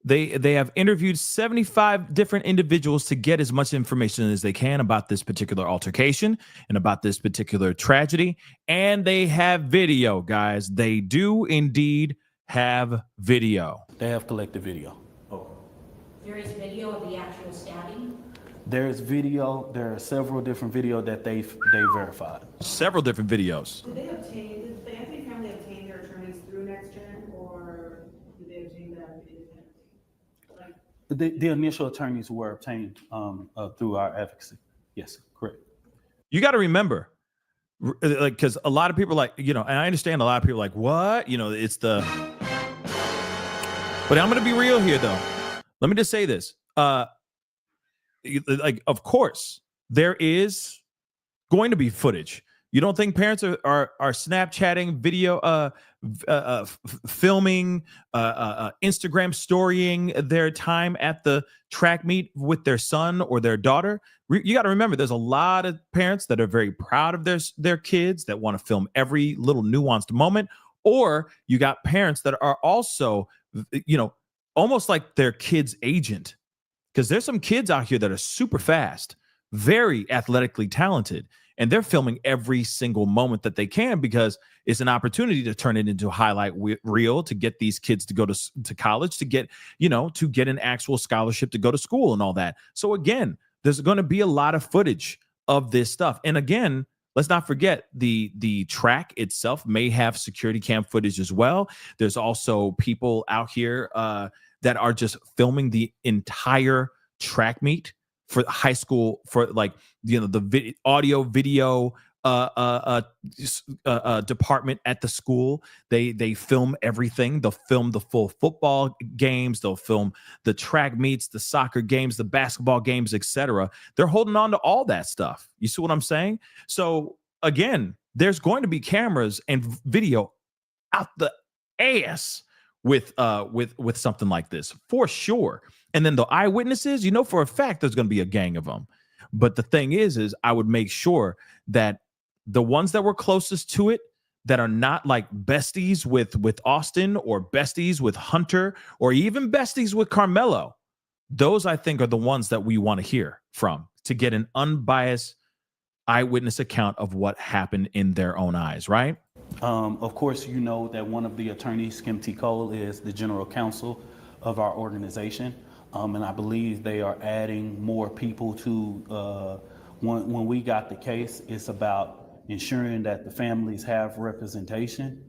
They have interviewed 75 different individuals to get as much information as they can about this particular altercation and about this particular tragedy. And they have video, guys. They do indeed have video. They have collected video. Oh. There is video of the actual stabbing. There's video. There are several different video that they verified. Several different videos. Did the Anthony family obtain their attorneys through NextGen, or did they obtain them independently? The initial attorneys were obtained through our advocacy. Yes, correct. You got to remember, like, because a lot of people are like, and I understand a lot of people are like, what? It's the. But I'm going to be real here, though. Let me just say this. Like, of course, there is going to be footage. You don't think parents are Snapchatting video, filming, Instagram storying their time at the track meet with their son or their daughter? You got to remember, there's a lot of parents that are very proud of their kids that want to film every little nuanced moment. Or you got parents that are also, almost like their kid's agent. Because there's some kids out here that are super fast, very athletically talented, and they're filming every single moment that they can because it's an opportunity to turn it into a highlight reel to get these kids to go to college, to get an actual scholarship to go to school and all that. So again, there's going to be a lot of footage of this stuff. And again, let's not forget the track itself may have security cam footage as well. There's also people out here that are just filming the entire track meet for high school, for like, the audio, video, department at the school. They film everything. They'll film the full football games. They'll film the track meets, the soccer games, the basketball games, etc. They're holding on to all that stuff. You see what I'm saying? So again, there's going to be cameras and video out the ass with something like this for sure. And then the eyewitnesses, you know for a fact there's going to be a gang of them. But the thing is I would make sure that the ones that were closest to it, that are not like besties with Austin or besties with Hunter or even besties with Karmelo, those I think are the ones that we want to hear from to get an unbiased eyewitness account of what happened in their own eyes, right? Of course, you know that one of the attorneys, Kim T. Cole, is the general counsel of our organization. And I believe they are adding more people to, when we got the case, it's about ensuring that the families have representation.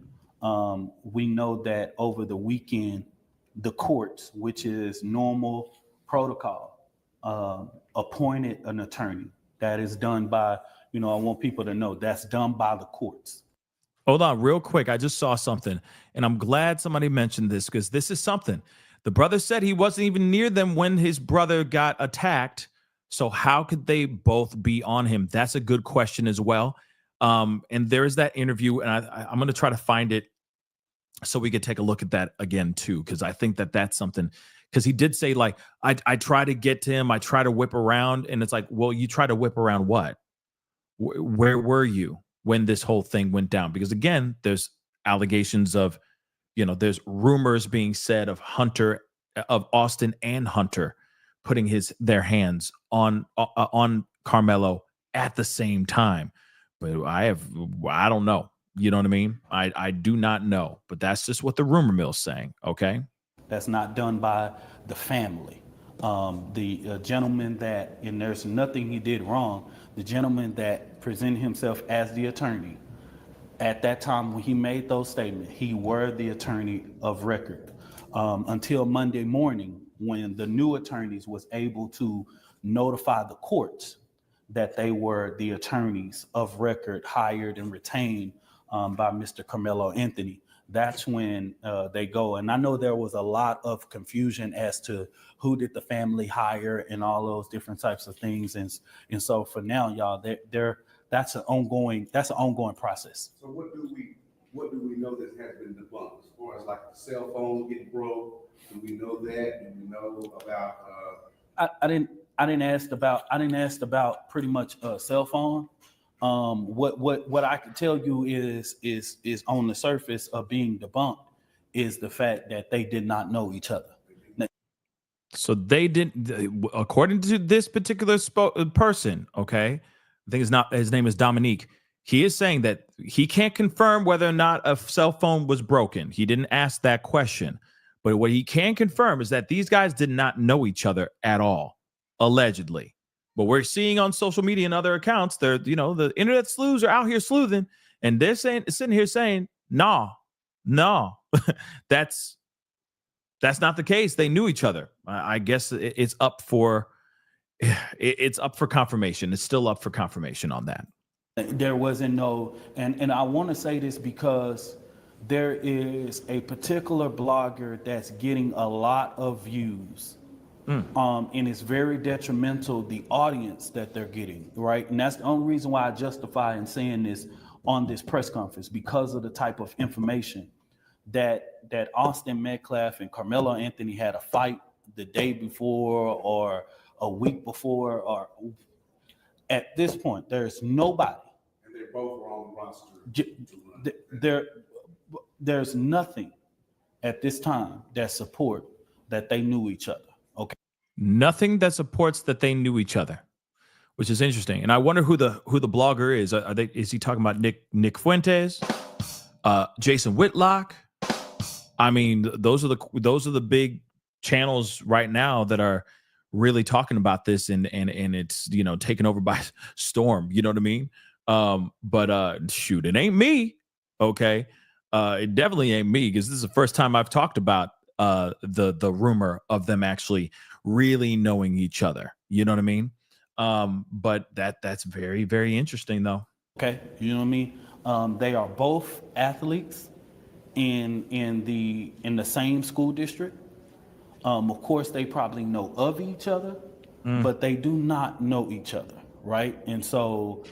We know that over the weekend, the courts, which is normal protocol, appointed an attorney. That is done by, I want people to know that's done by the courts. Hold on real quick. I just saw something, and I'm glad somebody mentioned this because this is something. The brother said he wasn't even near them when his brother got attacked. So how could they both be on him? That's a good question as well. And there is that interview, and I'm going to try to find it so we could take a look at that again too, because I think that that's something. Because he did say, like, I try to get to him, I try to whip around, and it's like, well, you try to whip around what? Where were you when this whole thing went down? Because again, there's allegations of, there's rumors being said of Austin and Hunter putting their hands on Karmelo at the same time. But I don't know. You know what I mean? I do not know, but that's just what the rumor mill's saying. Okay. That's not done by the family. The gentleman that, and there's nothing he did wrong, the gentleman that presented himself as the attorney, at that time when he made those statements, he were the attorney of record until Monday morning when the new attorneys was able to notify the courts that they were the attorneys of record hired and retained by Mr. Karmelo Anthony. That's when they go. And I know there was a lot of confusion as to who did the family hire and all those different types of things. And so for now, y'all, that's an ongoing process. So what do we know that has been debunked as far as like the cell phone getting broke? Do we know that? Do we know about? I didn't ask about pretty much a cell phone. What I can tell you is on the surface of being debunked is the fact that they did not know each other. So they didn't, according to this particular person, okay, I think his name is Dominique. He is saying that he can't confirm whether or not a cell phone was broken. He didn't ask that question. But what he can confirm is that these guys did not know each other at all, allegedly. But we're seeing on social media and other accounts, the internet sleuths are out here sleuthing, and they're sitting here saying, no, that's not the case. They knew each other. I guess it's up for confirmation. It's still up for confirmation on that. There wasn't no, and I want to say this because there is a particular blogger that's getting a lot of views. And it's very detrimental, the audience that they're getting, right? And that's the only reason why I justify in saying this on this press conference, because of the type of information that Austin Metcalf and Karmelo Anthony had a fight the day before or a week before, or at this point, there's nobody. And they both were on the roster. There's nothing at this time that support that they knew each other. Okay. Nothing that supports that they knew each other, which is interesting. And I wonder who the blogger is. Is he talking about Nick Fuentes, Jason Whitlock? I mean, those are the big channels right now that are really talking about this, and it's taken over by storm. You know what I mean? But shoot, it ain't me. Okay, it definitely ain't me, because this is the first time I've talked about the rumor of them actually really knowing each other. You know what I mean? But that's very, very interesting though. Okay, you know what I mean? They are both athletes in the same school district. Of course, they probably know of each other, but they do not know each other, right? And so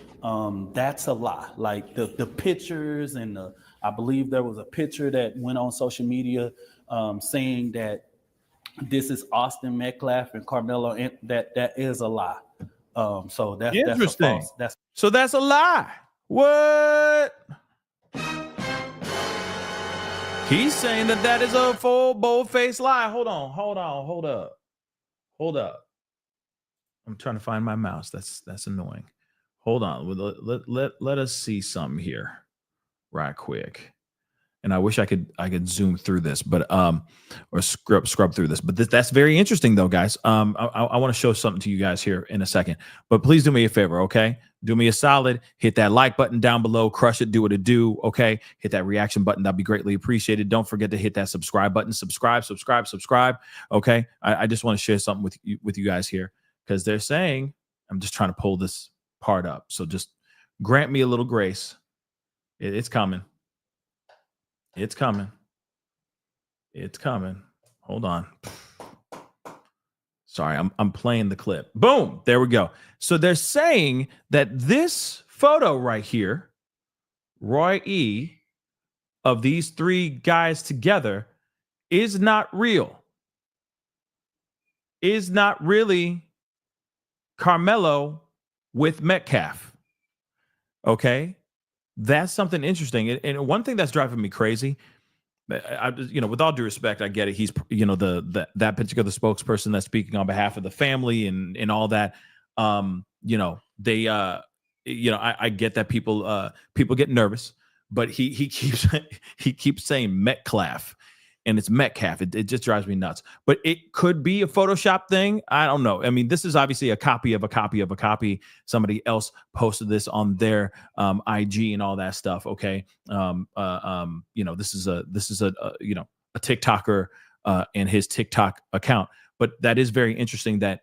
that's a lie. Like the pictures and I believe there was a picture that went on social media saying that this is Austin Metcalf and Karmelo, and that is a lie. So that's Interesting. a false. So that's a lie. What? He's saying that is a full bold-faced lie. Hold up. I'm trying to find my mouse. That's annoying. Hold on. Let us see something here right quick. And I wish I could zoom through this, but or scrub through this. But that's very interesting, though, guys. I want to show something to you guys here in a second. But please do me a favor, okay? Do me a solid. Hit that like button down below. Crush it. Do what it do. Okay. Hit that reaction button. That'd be greatly appreciated. Don't forget to hit that subscribe button. Subscribe. Okay. I just want to share something with you guys here because they're saying I'm just trying to pull this part up. So just grant me a little grace. It's coming. It's coming. Hold on. Sorry, I'm playing the clip. Boom. There we go. So they're saying that this photo right here, Roy E., of these three guys together is not real. Is not really Karmelo with Metcalf. Okay? That's something interesting. And one thing that's driving me crazy, with all due respect, I get it. He's, that particular spokesperson that's speaking on behalf of the family and all that. I get that people get nervous, but he keeps saying Metcalf, and it's Metcalf. It just drives me nuts. But it could be a Photoshop thing. I don't know. I mean, this is obviously a copy of a copy of a copy. Somebody else posted this on their IG and all that stuff. Okay. This is a TikToker and his TikTok account. But that is very interesting that,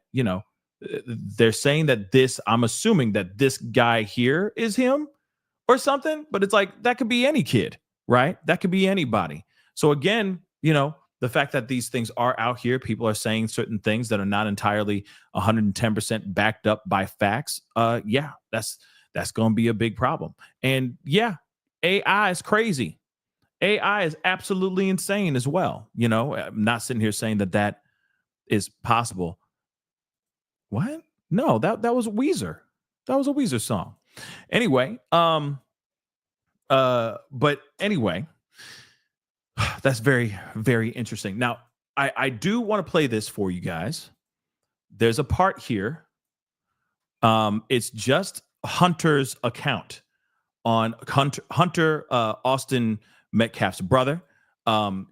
they're saying that I'm assuming that this guy here is him or something, but it's like, that could be any kid, right? That could be anybody. So again, the fact that these things are out here, people are saying certain things that are not entirely 110% backed up by facts. That's going to be a big problem. And yeah, AI is crazy. AI is absolutely insane as well. I'm not sitting here saying that is possible. What? No, that was Weezer. That was a Weezer song. Anyway, but anyway, that's very, very interesting. Now, I do want to play this for you guys. There's a part here. It's just Hunter's account on Hunter Austin Metcalf's brother.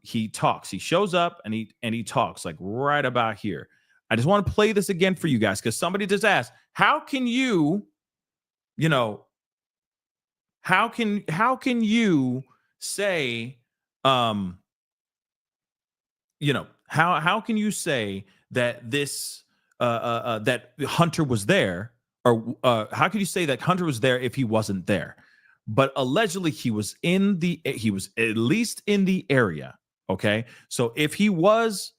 He talks. He shows up and he talks like right about here. I just want to play this again for you guys because somebody just asked, how can you say how can you say that this that Hunter was there, or how can you say that Hunter was there if he wasn't there? But allegedly he was at least in the area. Okay, so if he was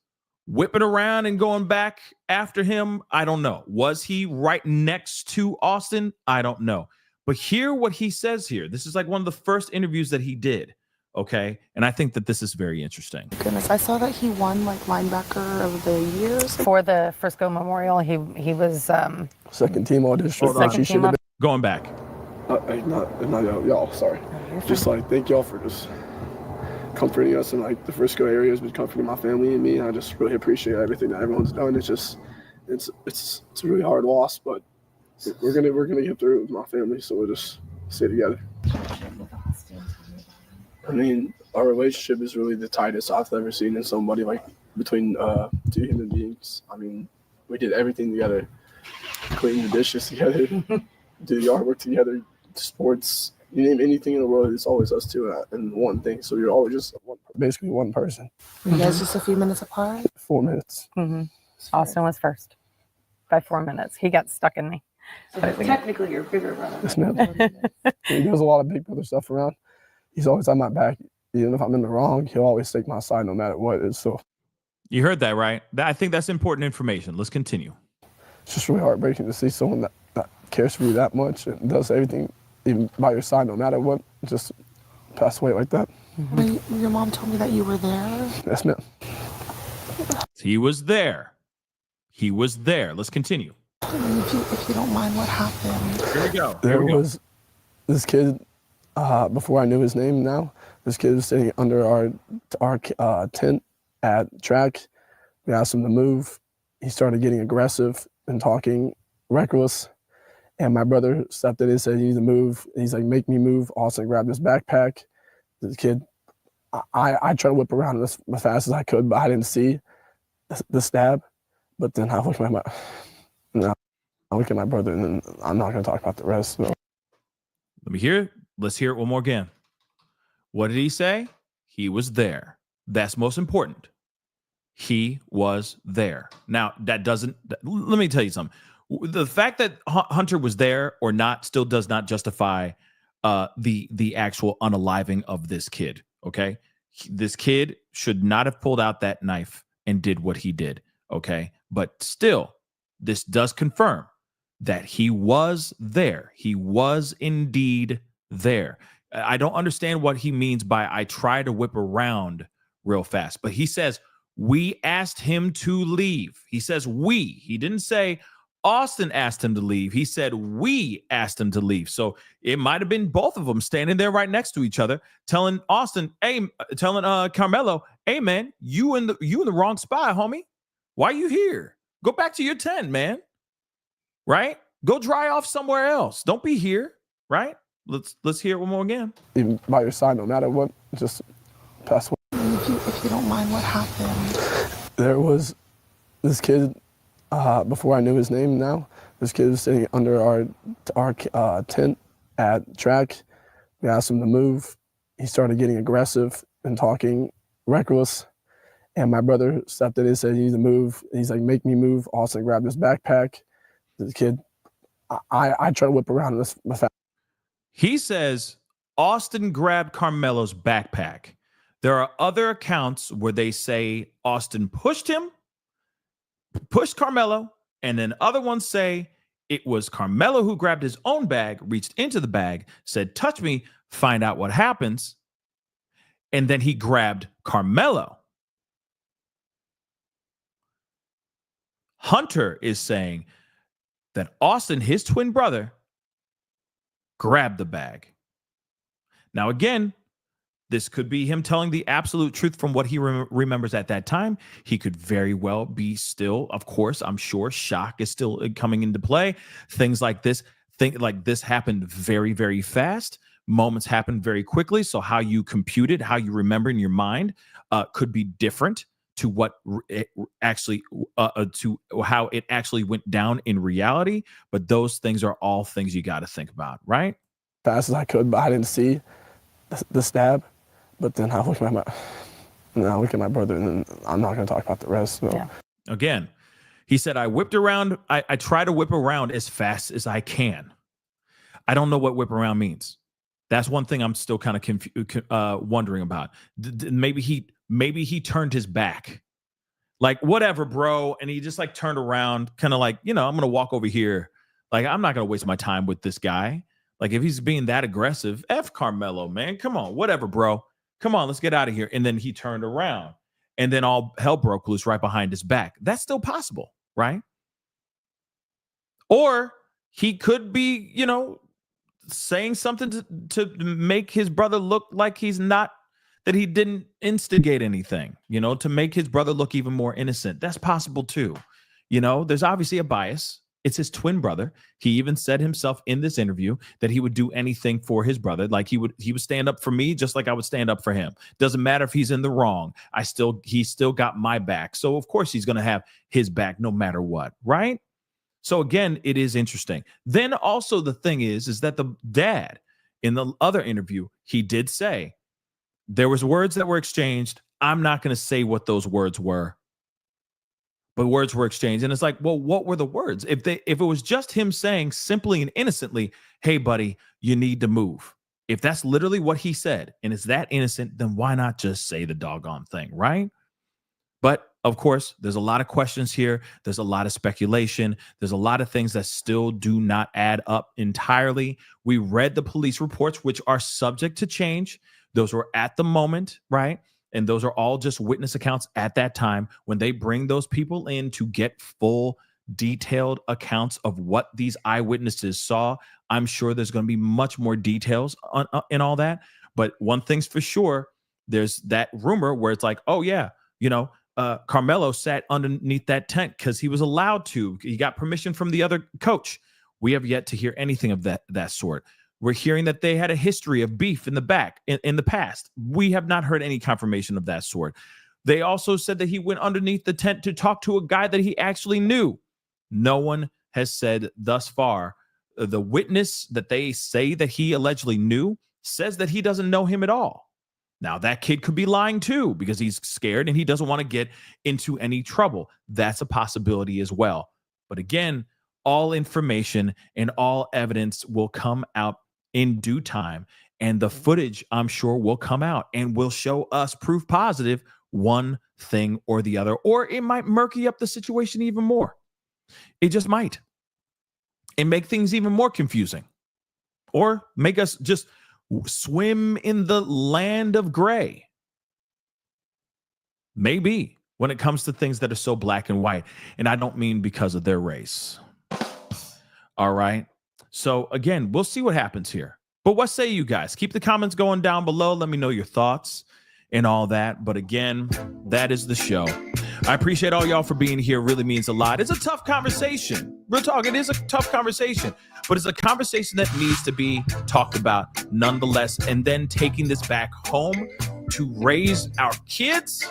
whipping around and going back after him, I don't know. Was he right next to Austin? I don't know. But hear what he says here. This is like one of the first interviews that he did. Okay. And I think that this is very interesting. Goodness, I saw that he won like linebacker of the year for the Frisco Memorial. He was second team all district. Going back. Not y'all. Sorry. Just like thank y'all for just comforting us, and like the Frisco area has been comforting my family and me. I just really appreciate everything that everyone's done. It's just it's a really hard loss, but we're gonna get through it with my family. So we'll just stay together. I mean, our relationship is really the tightest I've ever seen in somebody, like between two human beings. I mean, we did everything together, clean the dishes together, do the yard work together, sports. You name anything in the world, it's always us two and one thing. So you're always just basically one person. You guys just a few minutes apart? 4 minutes. Mm-hmm. Austin was first by 4 minutes. He got stuck in me. So technically you're bigger brother. Yes, ma'am. He does a lot of big brother stuff around. He's always on my back. Even if I'm in the wrong, he'll always take my side no matter what it is. So You heard that, right? I think that's important information. Let's continue. it's just really heartbreaking to see someone that cares for you that much and does everything even by your side no matter what, just pass away like that. Your mom told me that you were there. Yes, ma'am. He was there. He was there. Let's continue. If you don't mind, what happened? Here we go. There was this kid, before I knew his name now, this kid was sitting under our tent at track. We asked him to move. He started getting aggressive and talking reckless. And my brother stepped in and said, "You need to move." And he's like, "Make me move." Austin grabbed his backpack. The kid, I tried to whip around as fast as I could, but I didn't see the stab. But then I looked at my brother, and then I'm not going to talk about the rest. So. Let me hear it. Let's hear it one more again. What did he say? He was there. That's most important. He was there. Now, that doesn't, let me tell you something. The fact that Hunter was there or not still does not justify the actual unaliving of this kid, okay? This kid should not have pulled out that knife and did what he did, okay? But still, this does confirm that he was there. He was indeed there. I don't understand what he means by I try to whip around real fast, but he says, we asked him to leave. He says we. He didn't say Austin asked him to leave. He said we asked him to leave. So it might have been both of them standing there right next to each other, telling Austin, telling Karmelo, "Hey man, you in the wrong spot, homie. Why are you here? Go back to your tent, man. Right? Go dry off somewhere else. Don't be here." Right? Let's hear it one more again. Even by your side, no matter what, just pass away. If you don't mind, what happened? There was this kid, before I knew his name now, this kid was sitting under our tent at track. We asked him to move. He started getting aggressive and talking reckless. And my brother stepped in and said, "You need to move." And he's like, "Make me move." Austin grabbed his backpack. The kid, I tried to whip around this. He says Austin grabbed Karmelo's backpack. There are other accounts where they say Austin pushed Karmelo, and then other ones say it was Karmelo who grabbed his own bag, reached into the bag, said, "Touch me, find out what happens." And then he grabbed Karmelo. Hunter is saying that Austin, his twin brother, grabbed the bag. Now, again, this could be him telling the absolute truth from what he remembers at that time. He could very well be still, of course, I'm sure shock is still coming into play. Things like this happened very, very fast. Moments happen very quickly. So how you compute it, how you remember in your mind could be different to what actually to how it actually went down in reality. But those things are all things you got to think about, right? Fast as I could, but I didn't see the stab. But then I look at my brother, and then I'm not going to talk about the rest. So. Yeah. Again, he said, I whipped around. I try to whip around as fast as I can. I don't know what whip around means. That's one thing I'm still kind of wondering about. Maybe he turned his back, like whatever, bro. And he just like turned around, kind of like, I'm going to walk over here. Like, I'm not going to waste my time with this guy. Like, if he's being that aggressive, F Karmelo, man, come on, whatever, bro. Come on, let's get out of here. And then he turned around, and then all hell broke loose right behind his back. That's still possible, right? Or he could be, saying something to make his brother look like that he didn't instigate anything, to make his brother look even more innocent. That's possible too. There's obviously a bias. It's his twin brother. He even said himself in this interview that he would do anything for his brother. Like he would stand up for me just like I would stand up for him. Doesn't matter if he's in the wrong. He still got my back. So of course he's going to have his back no matter what, right? So again, it is interesting. Then also the thing is that the dad in the other interview, he did say there was words that were exchanged. I'm not going to say what those words were, but words were exchanged. And it's like, well, what were the words? If it was just him saying simply and innocently, hey, buddy, you need to move. If that's literally what he said and it's that innocent, then why not just say the doggone thing, right? But of course, there's a lot of questions here. There's a lot of speculation. There's a lot of things that still do not add up entirely. We read the police reports, which are subject to change. Those were at the moment, right? And those are all just witness accounts at that time. When they bring those people in to get full, detailed accounts of what these eyewitnesses saw, I'm sure there's going to be much more details in all that. But one thing's for sure, there's that rumor where it's like, oh, yeah, Karmelo sat underneath that tent because he was allowed to. He got permission from the other coach. We have yet to hear anything of that sort. We're hearing that they had a history of beef in the past. We have not heard any confirmation of that sort. They also said that he went underneath the tent to talk to a guy that he actually knew. No one has said thus far. The witness that they say that he allegedly knew says that he doesn't know him at all. Now, that kid could be lying too because he's scared and he doesn't want to get into any trouble. That's a possibility as well. But again, all information and all evidence will come out in due time, and the footage, I'm sure, will come out and will show us proof positive one thing or the other, or it might murky up the situation even more. It just might. And make things even more confusing, or make us just swim in the land of gray. Maybe when it comes to things that are so black and white, and I don't mean because of their race. All right. So again, we'll see what happens here. But what say you guys? Keep the comments going down below. Let me know your thoughts and all that. But again, that is the show. I appreciate all y'all for being here. It really means a lot. It's a tough conversation. Real talk, it is a tough conversation, but it's a conversation that needs to be talked about nonetheless. And then taking this back home to raise our kids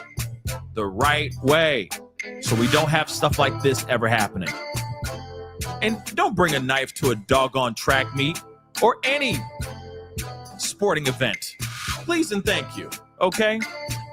the right way so we don't have stuff like this ever happening. And don't bring a knife to a doggone track meet or any sporting event. Please and thank you. Okay?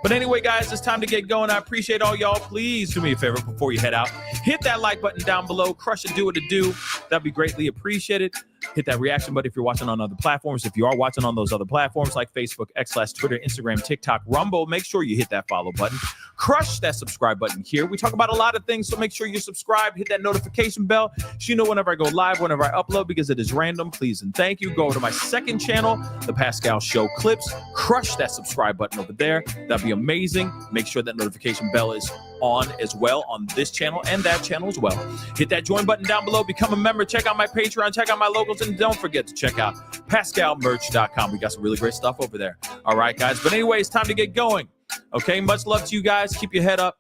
But anyway, guys, it's time to get going. I appreciate all y'all. Please do me a favor before you head out. Hit that like button down below. Crush it, do what it do. That'd be greatly appreciated. Hit that reaction button if you're watching on other platforms. If you are watching on those other platforms like Facebook, X/Twitter, Instagram, TikTok, Rumble, make sure you hit that follow button. Crush that subscribe button here. We talk about a lot of things, so make sure you subscribe. Hit that notification bell so you know whenever I go live, whenever I upload, because it is random. Please and thank you. Go over to my second channel, The Pascal Show Clips. Crush that subscribe button over there. That'd be amazing. Make sure that notification bell is on as well on this channel and that channel as well. Hit that join button down below. Become a member. Check out my Patreon. Check out my locals. And don't forget to check out PascalMerch.com. We got some really great stuff over there. All right, guys. But anyway, it's time to get going. Okay, much love to you guys. Keep your head up.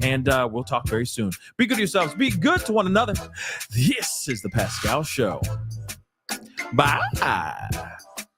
And we'll talk very soon. Be good to yourselves. Be good to one another. This is The Pascal Show. Bye.